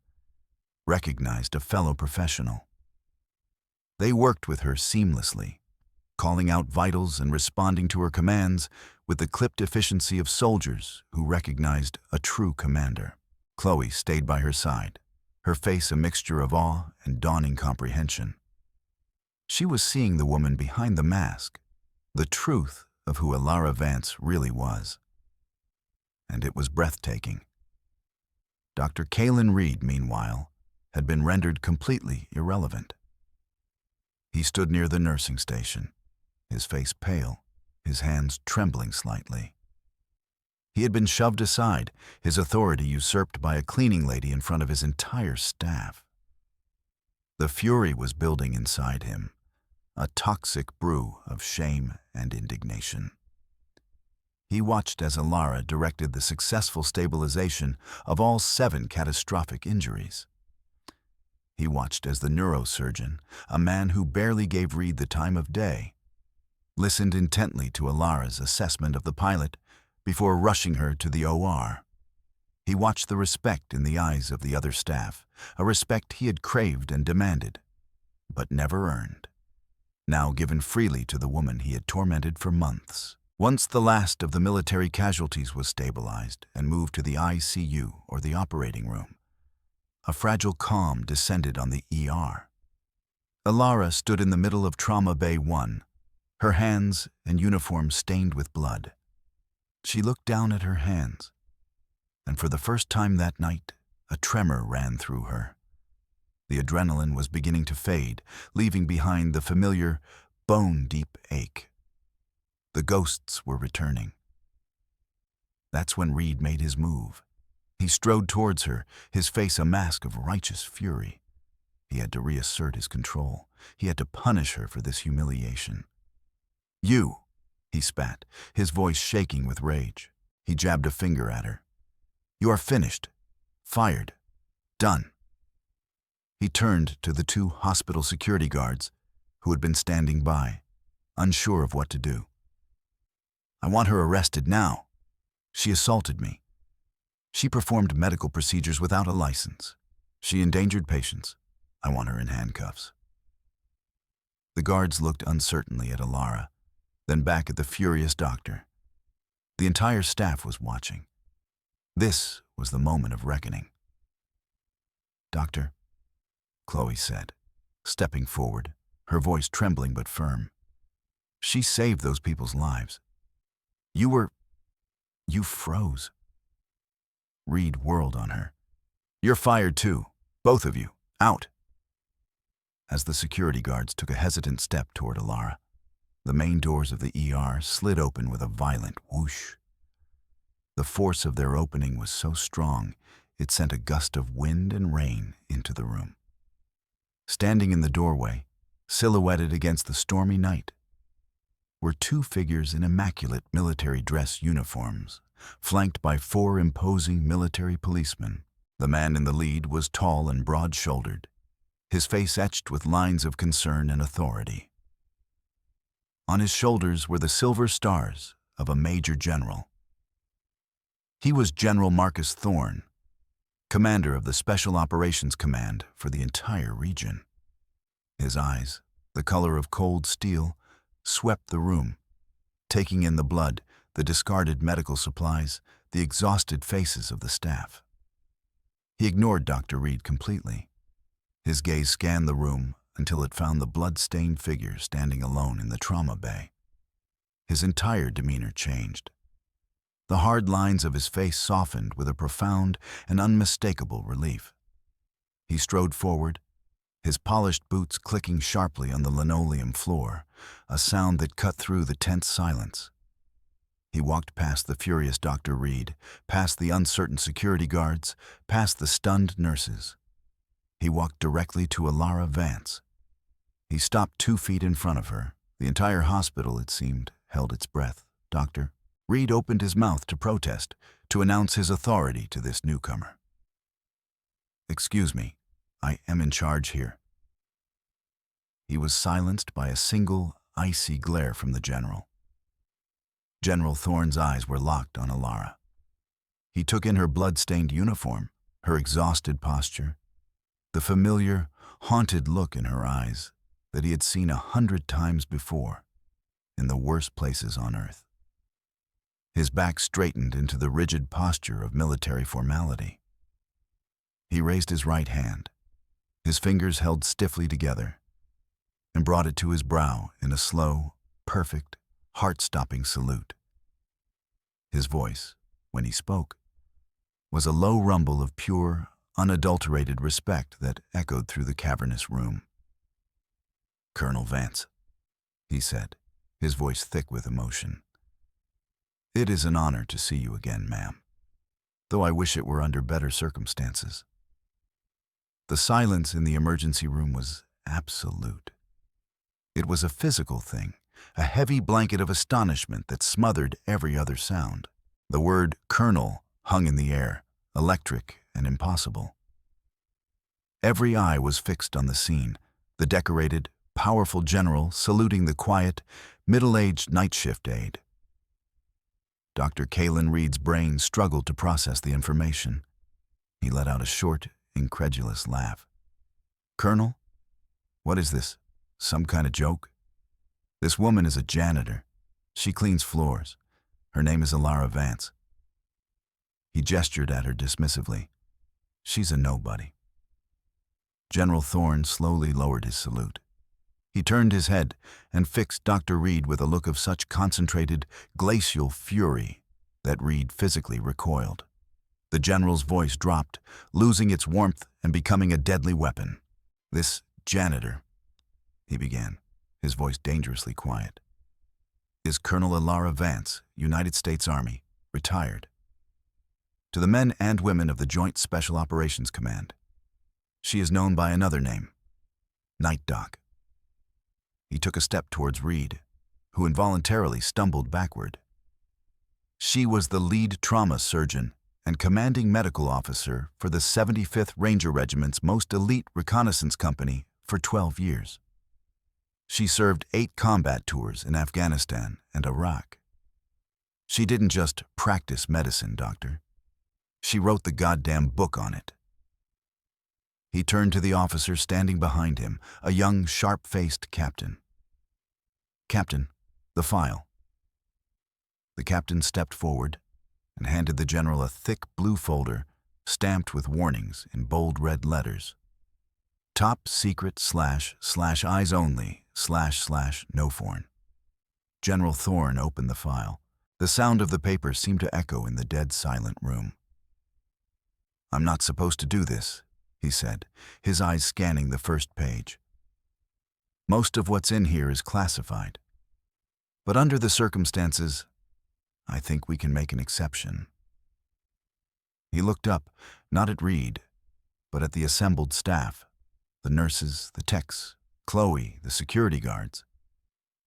recognized a fellow professional. They worked with her seamlessly, calling out vitals and responding to her commands with the clipped efficiency of soldiers who recognized a true commander. Chloe stayed by her side, her face a mixture of awe and dawning comprehension. She was seeing the woman behind the mask, the truth of who Ilara Vance really was. And it was breathtaking. Dr. Kalen Reed, meanwhile, had been rendered completely irrelevant. He stood near the nursing station, his face pale, his hands trembling slightly. He had been shoved aside, his authority usurped by a cleaning lady in front of his entire staff. The fury was building inside him, a toxic brew of shame and indignation. He watched as Ilara directed the successful stabilization of all 7 catastrophic injuries. He watched as the neurosurgeon, a man who barely gave Reed the time of day, listened intently to Ilara's assessment of the pilot before rushing her to the OR. He watched the respect in the eyes of the other staff, a respect he had craved and demanded, but never earned, now given freely to the woman he had tormented for months. Once the last of the military casualties was stabilized and moved to the ICU or the operating room, a fragile calm descended on the ER. Ilara stood in the middle of Trauma Bay 1, her hands and uniform stained with blood. She looked down at her hands, and for the first time that night, a tremor ran through her. The adrenaline was beginning to fade, leaving behind the familiar, bone-deep ache. The ghosts were returning. That's when Reed made his move. He strode towards her, his face a mask of righteous fury. He had to reassert his control. He had to punish her for this humiliation. "You," he spat, his voice shaking with rage. He jabbed a finger at her. "You are finished. Fired. Done." He turned to the 2 hospital security guards who had been standing by, unsure of what to do. "I want her arrested now. She assaulted me. She performed medical procedures without a license. She endangered patients. I want her in handcuffs." The guards looked uncertainly at Ilara, then back at the furious doctor. The entire staff was watching. This was the moment of reckoning. "Doctor," Chloe said, stepping forward, her voice trembling but firm. "She saved those people's lives. You froze." Reed whirled on her. "You're fired too. Both of you. Out." As the security guards took a hesitant step toward Ilara, the main doors of the ER slid open with a violent whoosh. The force of their opening was so strong, it sent a gust of wind and rain into the room. Standing in the doorway, silhouetted against the stormy night, were 2 figures in immaculate military dress uniforms, flanked by 4 imposing military policemen. The man in the lead was tall and broad-shouldered, his face etched with lines of concern and authority. On his shoulders were the silver stars of a major general. He was General Marcus Thorne, commander of the Special Operations Command for the entire region. His eyes, the color of cold steel, swept the room, taking in the blood, the discarded medical supplies, the exhausted faces of the staff. He ignored Dr. Reed completely. His gaze scanned the room until it found the blood-stained figure standing alone in the trauma bay. His entire demeanor changed. The hard lines of his face softened with a profound and unmistakable relief. He strode forward, his polished boots clicking sharply on the linoleum floor, a sound that cut through the tense silence. He walked past the furious Dr. Reed, past the uncertain security guards, past the stunned nurses. He walked directly to Alara Vance. He stopped 2 feet in front of her. The entire hospital, it seemed, held its breath. "Doctor." Reed opened his mouth to protest, to announce his authority to this newcomer. "Excuse me, I am in charge here." He was silenced by a single, icy glare from the general. General Thorne's eyes were locked on Alara. He took in her blood-stained uniform, her exhausted posture, the familiar, haunted look in her eyes that he had seen 100 times before, in the worst places on earth. His back straightened into the rigid posture of military formality. He raised his right hand, his fingers held stiffly together, and brought it to his brow in a slow, perfect, heart-stopping salute. His voice, when he spoke, was a low rumble of pure, unadulterated respect that echoed through the cavernous room. "Colonel Vance," he said, his voice thick with emotion. "It is an honor to see you again, ma'am, though I wish it were under better circumstances." The silence in the emergency room was absolute. It was a physical thing, a heavy blanket of astonishment that smothered every other sound. The word "colonel" hung in the air, electric and impossible. Every eye was fixed on the scene, the decorated, powerful general saluting the quiet, middle-aged night shift aide. Dr. Kalen Reed's brain struggled to process the information. He let out a short, incredulous laugh. "Colonel? What is this? Some kind of joke? This woman is a janitor. She cleans floors. Her name is Alara Vance." He gestured at her dismissively. "She's a nobody." General Thorne slowly lowered his salute. He turned his head and fixed Dr. Reed with a look of such concentrated, glacial fury that Reed physically recoiled. The general's voice dropped, losing its warmth and becoming a deadly weapon. "This janitor," he began, his voice dangerously quiet, "is Colonel Alara Vance, United States Army, retired. To the men and women of the Joint Special Operations Command, she is known by another name, Night Doc." He took a step towards Reed, who involuntarily stumbled backward. She was the lead trauma surgeon and commanding medical officer for the 75th Ranger Regiment's most elite reconnaissance company for 12 years. She served 8 combat tours in Afghanistan and Iraq. She didn't just practice medicine, Doctor. She wrote the goddamn book on it. He turned to the officer standing behind him, a young, sharp-faced captain. "Captain, the file." The captain stepped forward and handed the general a thick blue folder stamped with warnings in bold red letters. "Top secret / eyes only / no foreign." General Thorne opened the file. The sound of the paper seemed to echo in the dead silent room. "I'm not supposed to do this," he said, his eyes scanning the first page. "Most of what's in here is classified. But under the circumstances, I think we can make an exception." He looked up, not at Reed, but at the assembled staff, the nurses, the techs, Chloe, the security guards.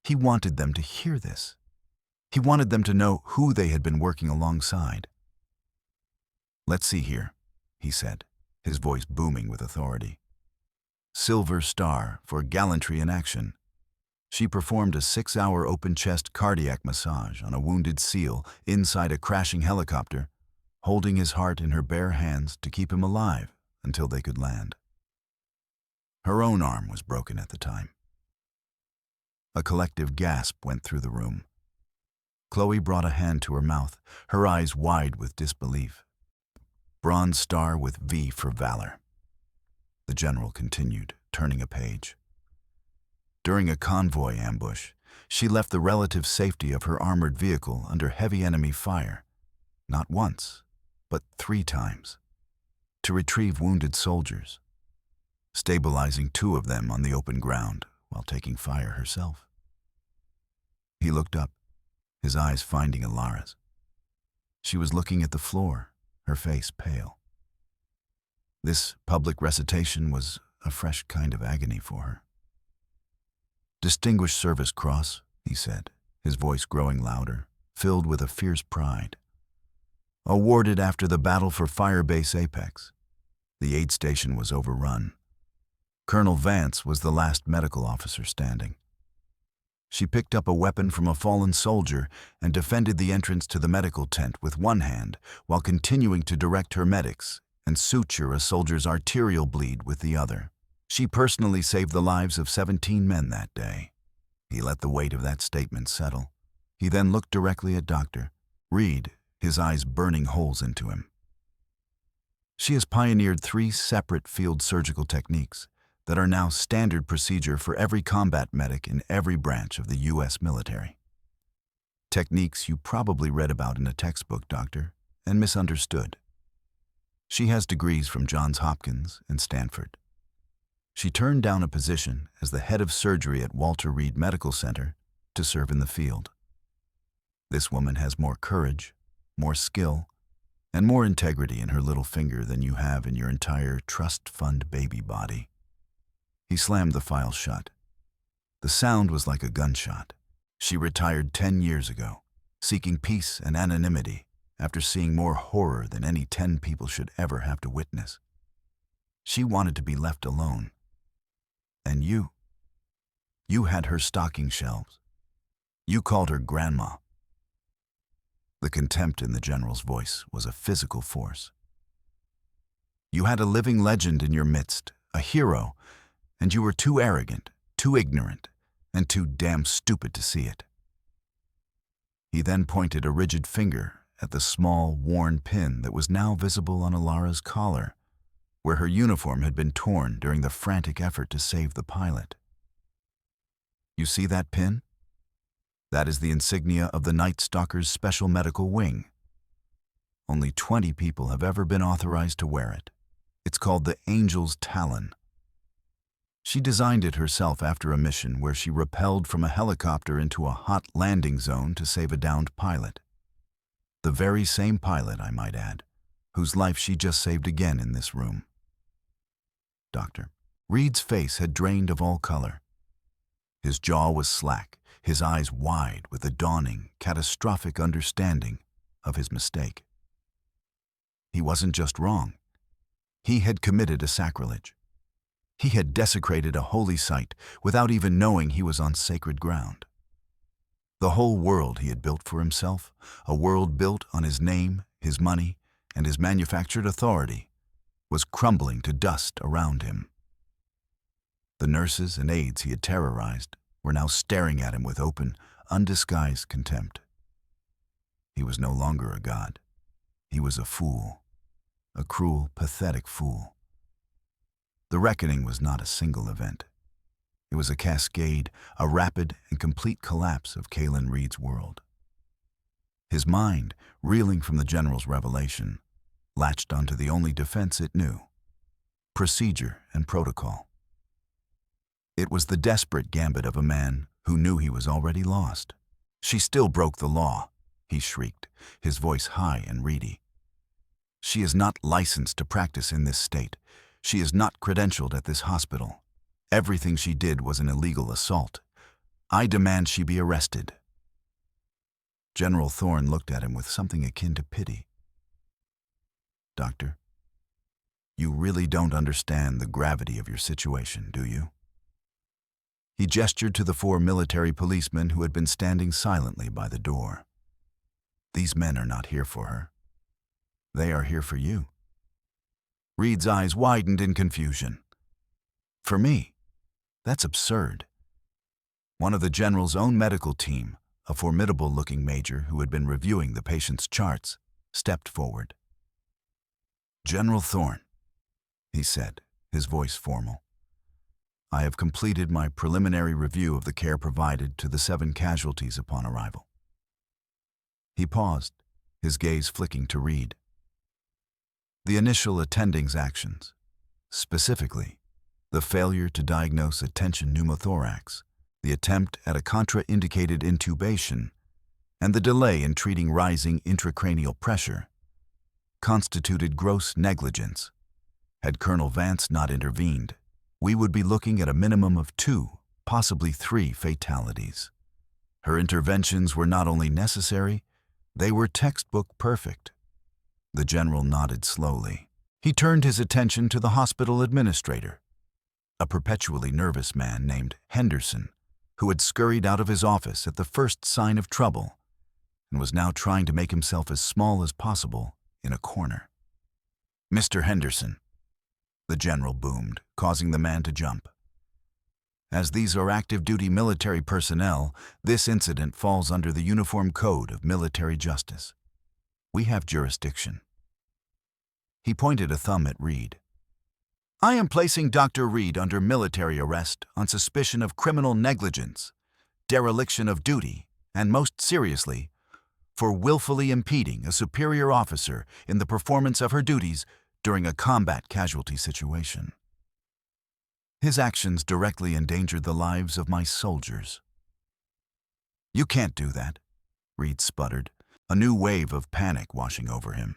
He wanted them to hear this. He wanted them to know who they had been working alongside. "Let's see here," he said, his voice booming with authority. "Silver Star for gallantry in action. She performed a 6-hour open-chest cardiac massage on a wounded SEAL inside a crashing helicopter, holding his heart in her bare hands to keep him alive until they could land. Her own arm was broken at the time. A collective gasp went through the room. Chloe brought a hand to her mouth, her eyes wide with disbelief. Bronze star with V for valor. The general continued, turning a page. During a convoy ambush, she left the relative safety of her armored vehicle under heavy enemy fire, not once, but 3 times, to retrieve wounded soldiers, stabilizing 2 of them on the open ground while taking fire herself. He looked up, his eyes finding Alara's. She was looking at the floor, her face pale. This public recitation was a fresh kind of agony for her. "Distinguished Service Cross," he said, his voice growing louder, filled with a fierce pride. "Awarded after the battle for Firebase Apex. The aid station was overrun. Colonel Vance was the last medical officer standing. She picked up a weapon from a fallen soldier and defended the entrance to the medical tent with one hand while continuing to direct her medics and suture a soldier's arterial bleed with the other. She personally saved the lives of 17 men that day." He let the weight of that statement settle. He then looked directly at Dr. Reed, his eyes burning holes into him. "She has pioneered 3 separate field surgical techniques that are now standard procedure for every combat medic in every branch of the U.S. military. Techniques you probably read about in a textbook, Doctor, and misunderstood. She has degrees from Johns Hopkins and Stanford. She turned down a position as the head of surgery at Walter Reed Medical Center to serve in the field. This woman has more courage, more skill, and more integrity in her little finger than you have in your entire trust fund baby body." He slammed the file shut. The sound was like a gunshot. She retired 10 years ago, seeking peace and anonymity after seeing more horror than any 10 people should ever have to witness. She wanted to be left alone. And you had her stocking shelves. You called her grandma. The contempt in the general's voice was a physical force. You had a living legend in your midst, a hero, and you were too arrogant, too ignorant, and too damn stupid to see it. He then pointed a rigid finger at the small, worn pin that was now visible on Alara's collar, where her uniform had been torn during the frantic effort to save the pilot. "You see that pin? That is the insignia of the Night Stalker's Special Medical Wing. Only 20 people have ever been authorized to wear it. It's called the Angel's Talon. She designed it herself after a mission where she rappelled from a helicopter into a hot landing zone to save a downed pilot. The very same pilot, I might add, whose life she just saved again in this room." Dr. Reed's face had drained of all color. His jaw was slack, his eyes wide with a dawning, catastrophic understanding of his mistake. He wasn't just wrong. He had committed a sacrilege. He had desecrated a holy site without even knowing he was on sacred ground. The whole world he had built for himself, a world built on his name, his money, and his manufactured authority, was crumbling to dust around him. The nurses and aides he had terrorized were now staring at him with open, undisguised contempt. He was no longer a god. He was a fool, a cruel, pathetic fool. The reckoning was not a single event. It was a cascade, a rapid and complete collapse of Kalen Reed's world. His mind, reeling from the general's revelation, latched onto the only defense it knew: procedure and protocol. It was the desperate gambit of a man who knew he was already lost. "She still broke the law," he shrieked, his voice high and reedy. "She is not licensed to practice in this state. She is not credentialed at this hospital. Everything she did was an illegal assault. I demand she be arrested." General Thorne looked at him with something akin to pity. "Doctor, you really don't understand the gravity of your situation, do you?" He gestured to the 4 military policemen who had been standing silently by the door. "These men are not here for her. They are here for you." Reed's eyes widened in confusion. "For me? That's absurd." One of the general's own medical team, a formidable-looking major who had been reviewing the patient's charts, stepped forward. "General Thorne," he said, his voice formal, "I have completed my preliminary review of the care provided to the 7 casualties upon arrival." He paused, his gaze flicking to Reed. "The initial attending's actions, specifically, the failure to diagnose a tension pneumothorax, the attempt at a contraindicated intubation, and the delay in treating rising intracranial pressure, constituted gross negligence. Had Colonel Vance not intervened, we would be looking at a minimum of 2, possibly 3 fatalities. Her interventions were not only necessary, they were textbook perfect." The general nodded slowly. He turned his attention to the hospital administrator, a perpetually nervous man named Henderson, who had scurried out of his office at the first sign of trouble and was now trying to make himself as small as possible in a corner. "Mr. Henderson," the general boomed, causing the man to jump. "As these are active-duty military personnel, this incident falls under the Uniform Code of Military Justice. We have jurisdiction." He pointed a thumb at Reed. "I am placing Dr. Reed under military arrest on suspicion of criminal negligence, dereliction of duty, and most seriously, for willfully impeding a superior officer in the performance of her duties during a combat casualty situation. His actions directly endangered the lives of my soldiers." "You can't do that," Reed sputtered, a new wave of panic washing over him.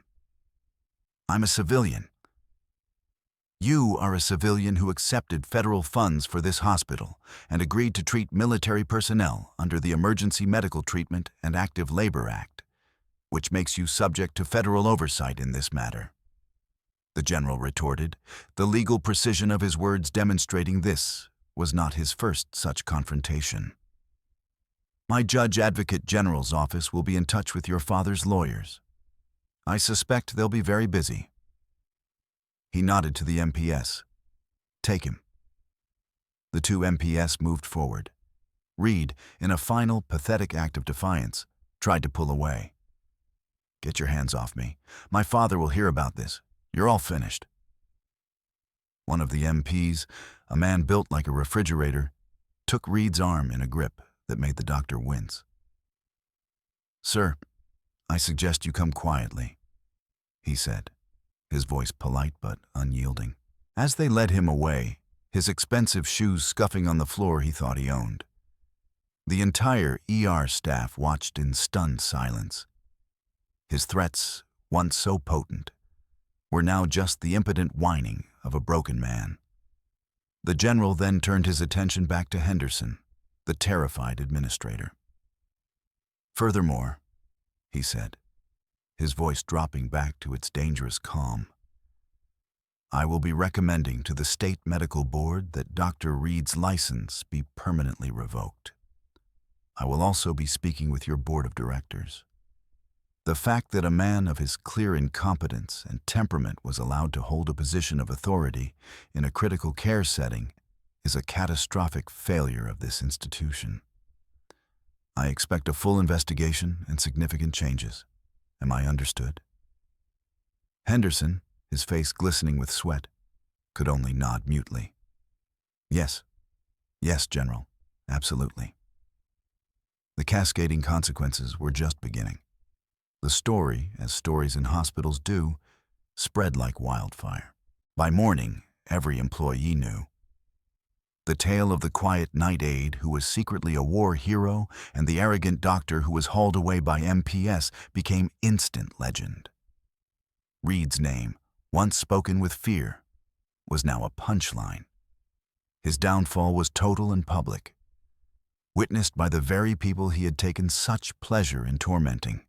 "I'm a civilian." "You are a civilian who accepted federal funds for this hospital and agreed to treat military personnel under the Emergency Medical Treatment and Active Labor Act, which makes you subject to federal oversight in this matter," the general retorted, the legal precision of his words demonstrating this was not his first such confrontation. "My Judge Advocate General's office will be in touch with your father's lawyers. I suspect they'll be very busy." He nodded to the MPS. "Take him." The 2 MPS moved forward. Reed, in a final, pathetic act of defiance, tried to pull away. "Get your hands off me. My father will hear about this. You're all finished." One of the MPs, a man built like a refrigerator, took Reed's arm in a grip that made the doctor wince. "Sir, I suggest you come quietly," he said, his voice polite but unyielding. As they led him away, his expensive shoes scuffing on the floor he thought he owned. The entire ER staff watched in stunned silence. His threats, once so potent, were now just the impotent whining of a broken man. The general then turned his attention back to Henderson, the terrified administrator. "Furthermore," he said, his voice dropping back to its dangerous calm, "I will be recommending to the State Medical Board that Dr. Reed's license be permanently revoked. I will also be speaking with your board of directors. The fact that a man of his clear incompetence and temperament was allowed to hold a position of authority in a critical care setting is a catastrophic failure of this institution. I expect a full investigation and significant changes. Am I understood?" Henderson, his face glistening with sweat, could only nod mutely. "Yes. Yes, General. Absolutely." The cascading consequences were just beginning. The story, as stories in hospitals do, spread like wildfire. By morning, every employee knew. The tale of the quiet night aide who was secretly a war hero and the arrogant doctor who was hauled away by MPS became instant legend. Reed's name, once spoken with fear, was now a punchline. His downfall was total and public, witnessed by the very people he had taken such pleasure in tormenting.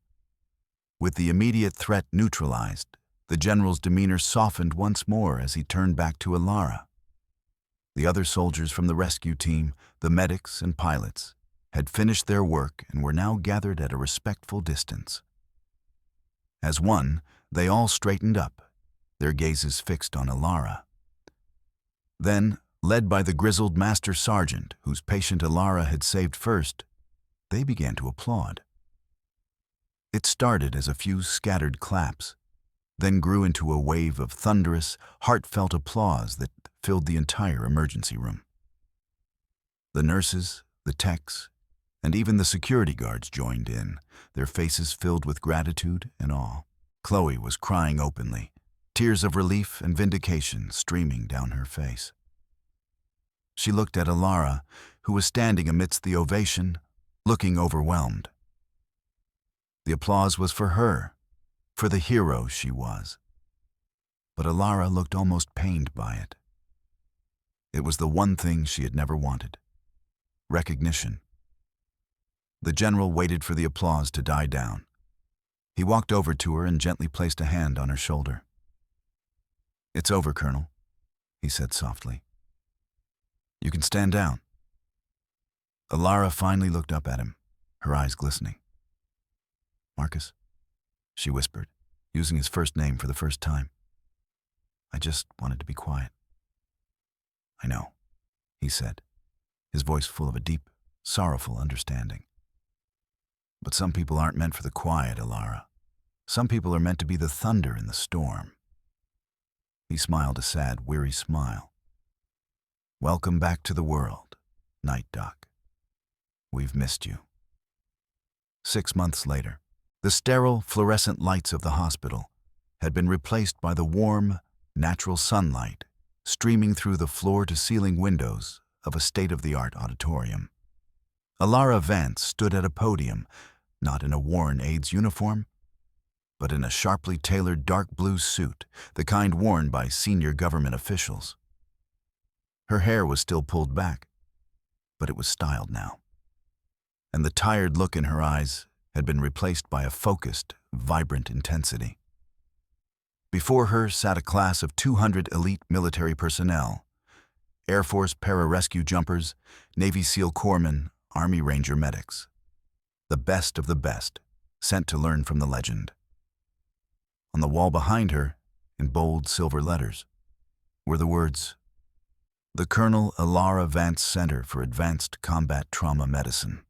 With the immediate threat neutralized, the general's demeanor softened once more as he turned back to Alara. The other soldiers from the rescue team, the medics and pilots, had finished their work and were now gathered at a respectful distance. As one, they all straightened up, their gazes fixed on Alara. Then, led by the grizzled master sergeant whose patient Alara had saved first, they began to applaud. It started as a few scattered claps, then grew into a wave of thunderous, heartfelt applause that filled the entire emergency room. The nurses, the techs, and even the security guards joined in, their faces filled with gratitude and awe. Chloe was crying openly, tears of relief and vindication streaming down her face. She looked at Alara, who was standing amidst the ovation, looking overwhelmed. The applause was for her, for the hero she was. But Alara looked almost pained by it. It was the one thing she had never wanted: recognition. The general waited for the applause to die down. He walked over to her and gently placed a hand on her shoulder. "It's over, Colonel," he said softly. "You can stand down." Alara finally looked up at him, her eyes glistening. "Marcus," she whispered, using his first name for the first time. "I just wanted to be quiet." "I know," he said, his voice full of a deep, sorrowful understanding. "But some people aren't meant for the quiet, Alara. Some people are meant to be the thunder in the storm." He smiled a sad, weary smile. "Welcome back to the world, Night Doc. We've missed you." 6 months later, the sterile, fluorescent lights of the hospital had been replaced by the warm, natural sunlight streaming through the floor-to-ceiling windows of a state-of-the-art auditorium. Alara Vance stood at a podium, not in a worn Aide's uniform, but in a sharply tailored dark blue suit, the kind worn by senior government officials. Her hair was still pulled back, but it was styled now, and the tired look in her eyes had been replaced by a focused, vibrant intensity. Before her sat a class of 200 elite military personnel: Air Force pararescue jumpers, Navy SEAL corpsmen, Army Ranger medics. The best of the best, sent to learn from the legend. On the wall behind her, in bold silver letters, were the words, "The Colonel Alara Vance Center for Advanced Combat Trauma Medicine."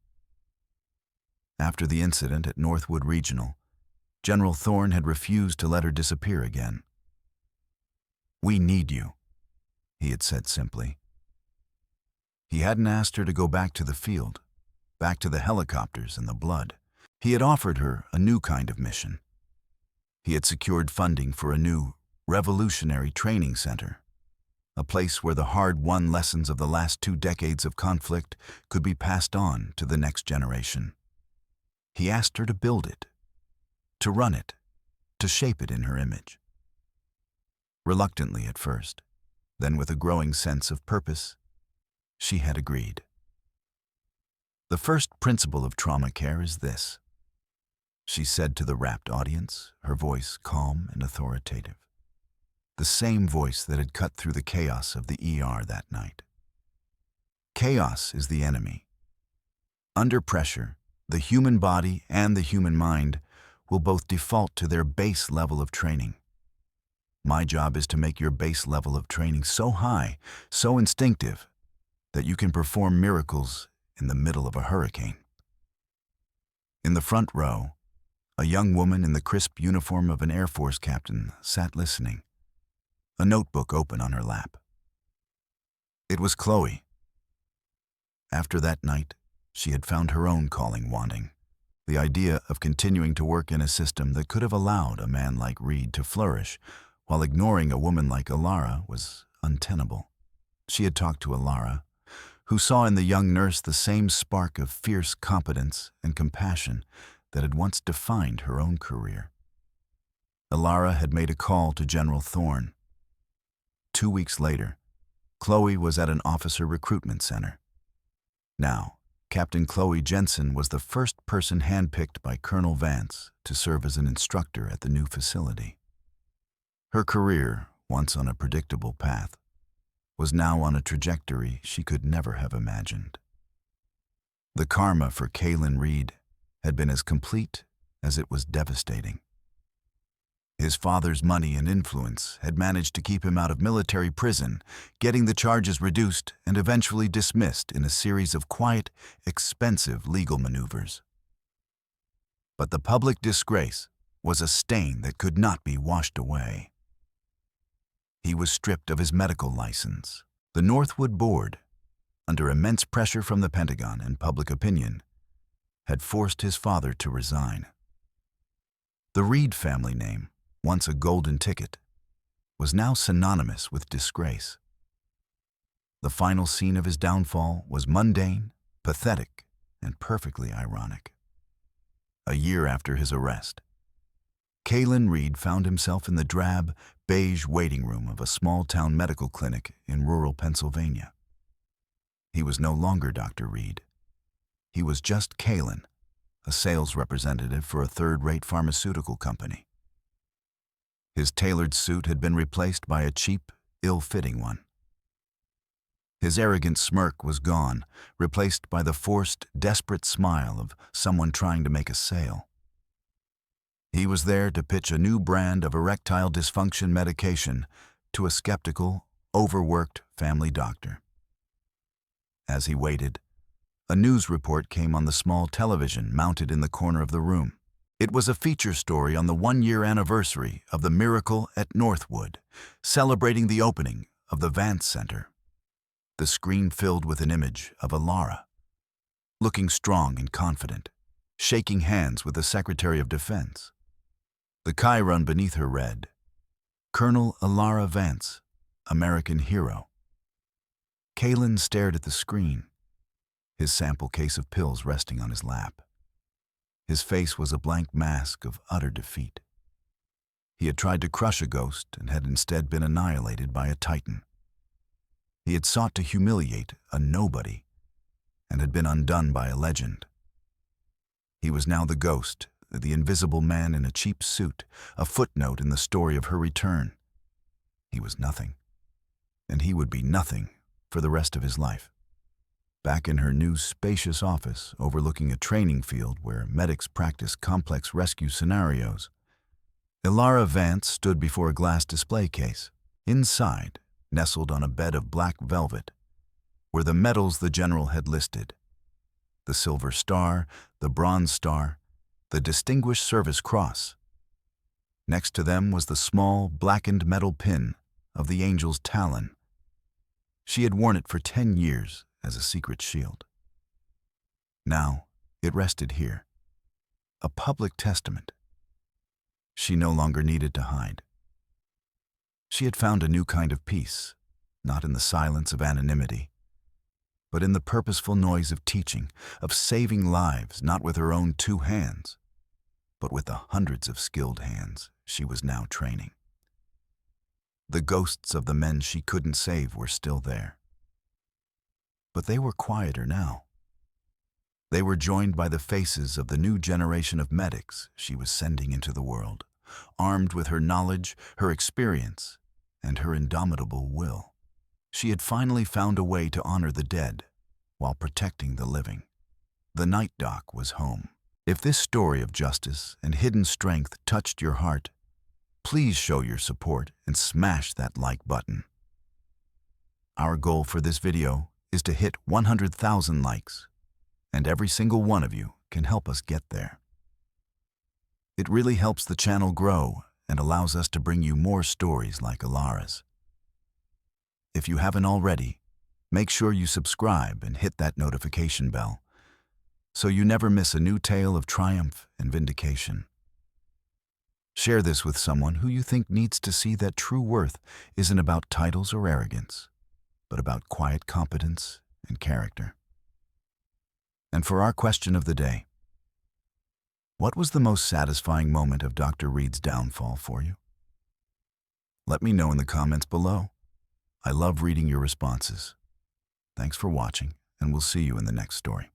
After the incident at Northwood Regional, General Thorne had refused to let her disappear again. "We need you," he had said simply. He hadn't asked her to go back to the field, back to the helicopters and the blood. He had offered her a new kind of mission. He had secured funding for a new, revolutionary training center, a place where the hard-won lessons of the last 2 decades of conflict could be passed on to the next generation. He asked her to build it, to run it, to shape it in her image. Reluctantly at first, then with a growing sense of purpose, she had agreed. "The first principle of trauma care is this," she said to the rapt audience, her voice calm and authoritative. The same voice that had cut through the chaos of the ER that night. "Chaos is the enemy. Under pressure, the human body and the human mind will both default to their base level of training. My job is to make your base level of training so high, so instinctive, that you can perform miracles in the middle of a hurricane." In the front row, a young woman in the crisp uniform of an Air Force captain sat listening, a notebook open on her lap. It was Chloe. After that night, she had found her own calling wanting. The idea of continuing to work in a system that could have allowed a man like Reed to flourish while ignoring a woman like Alara was untenable. She had talked to Alara, who saw in the young nurse the same spark of fierce competence and compassion that had once defined her own career. Alara had made a call to General Thorne. 2 weeks later, Chloe was at an officer recruitment center. Now, Captain Chloe Jensen was the first person handpicked by Colonel Vance to serve as an instructor at the new facility. Her career, once on a predictable path, was now on a trajectory she could never have imagined. The karma for Kalen Reed had been as complete as it was devastating. His father's money and influence had managed to keep him out of military prison, getting the charges reduced and eventually dismissed in a series of quiet, expensive legal maneuvers. But the public disgrace was a stain that could not be washed away. He was stripped of his medical license. The Northwood Board, under immense pressure from the Pentagon and public opinion, had forced his father to resign. The Reed family name, once a golden ticket, was now synonymous with disgrace. The final scene of his downfall was mundane, pathetic, and perfectly ironic. A year after his arrest, Kalen Reed found himself in the drab, beige waiting room of a small-town medical clinic in rural Pennsylvania. He was no longer Dr. Reed. He was just Kalen, a sales representative for a third-rate pharmaceutical company. His tailored suit had been replaced by a cheap, ill-fitting one. His arrogant smirk was gone, replaced by the forced, desperate smile of someone trying to make a sale. He was there to pitch a new brand of erectile dysfunction medication to a skeptical, overworked family doctor. As he waited, a news report came on the small television mounted in the corner of the room. It was a feature story on the 1-year anniversary of the miracle at Northwood, celebrating the opening of the Vance Center. The screen filled with an image of Alara, looking strong and confident, shaking hands with the Secretary of Defense. The chyron beneath her read, "Colonel Alara Vance, American hero." Kalen stared at the screen, his sample case of pills resting on his lap. His face was a blank mask of utter defeat. He had tried to crush a ghost and had instead been annihilated by a titan. He had sought to humiliate a nobody and had been undone by a legend. He was now the ghost, the invisible man in a cheap suit, a footnote in the story of her return. He was nothing, and he would be nothing for the rest of his life. Back in her new spacious office overlooking a training field where medics practice complex rescue scenarios, Alara Vance stood before a glass display case. Inside, nestled on a bed of black velvet, were the medals the general had listed: the Silver Star, the Bronze Star, the Distinguished Service Cross. Next to them was the small, blackened metal pin of the angel's talon. She had worn it for 10 years as a secret shield. Now it rested here, a public testament. She no longer needed to hide. She had found a new kind of peace, not in the silence of anonymity, but in the purposeful noise of teaching, of saving lives, not with her own 2 hands, but with the hundreds of skilled hands she was now training. The ghosts of the men she couldn't save were still there. But they were quieter now. They were joined by the faces of the new generation of medics she was sending into the world, armed with her knowledge, her experience, and her indomitable will. She had finally found a way to honor the dead while protecting the living. The night dock was home. If this story of justice and hidden strength touched your heart, please show your support and smash that like button. Our goal for this video is to hit 100,000 likes, and every single one of you can help us get there. It really helps the channel grow and allows us to bring you more stories like Alara's. If you haven't already, make sure you subscribe and hit that notification bell so you never miss a new tale of triumph and vindication. Share this with someone who you think needs to see that true worth isn't about titles or arrogance, but about quiet competence and character. And for our question of the day, what was the most satisfying moment of Dr. Reed's downfall for you? Let me know in the comments below. I love reading your responses. Thanks for watching, and we'll see you in the next story.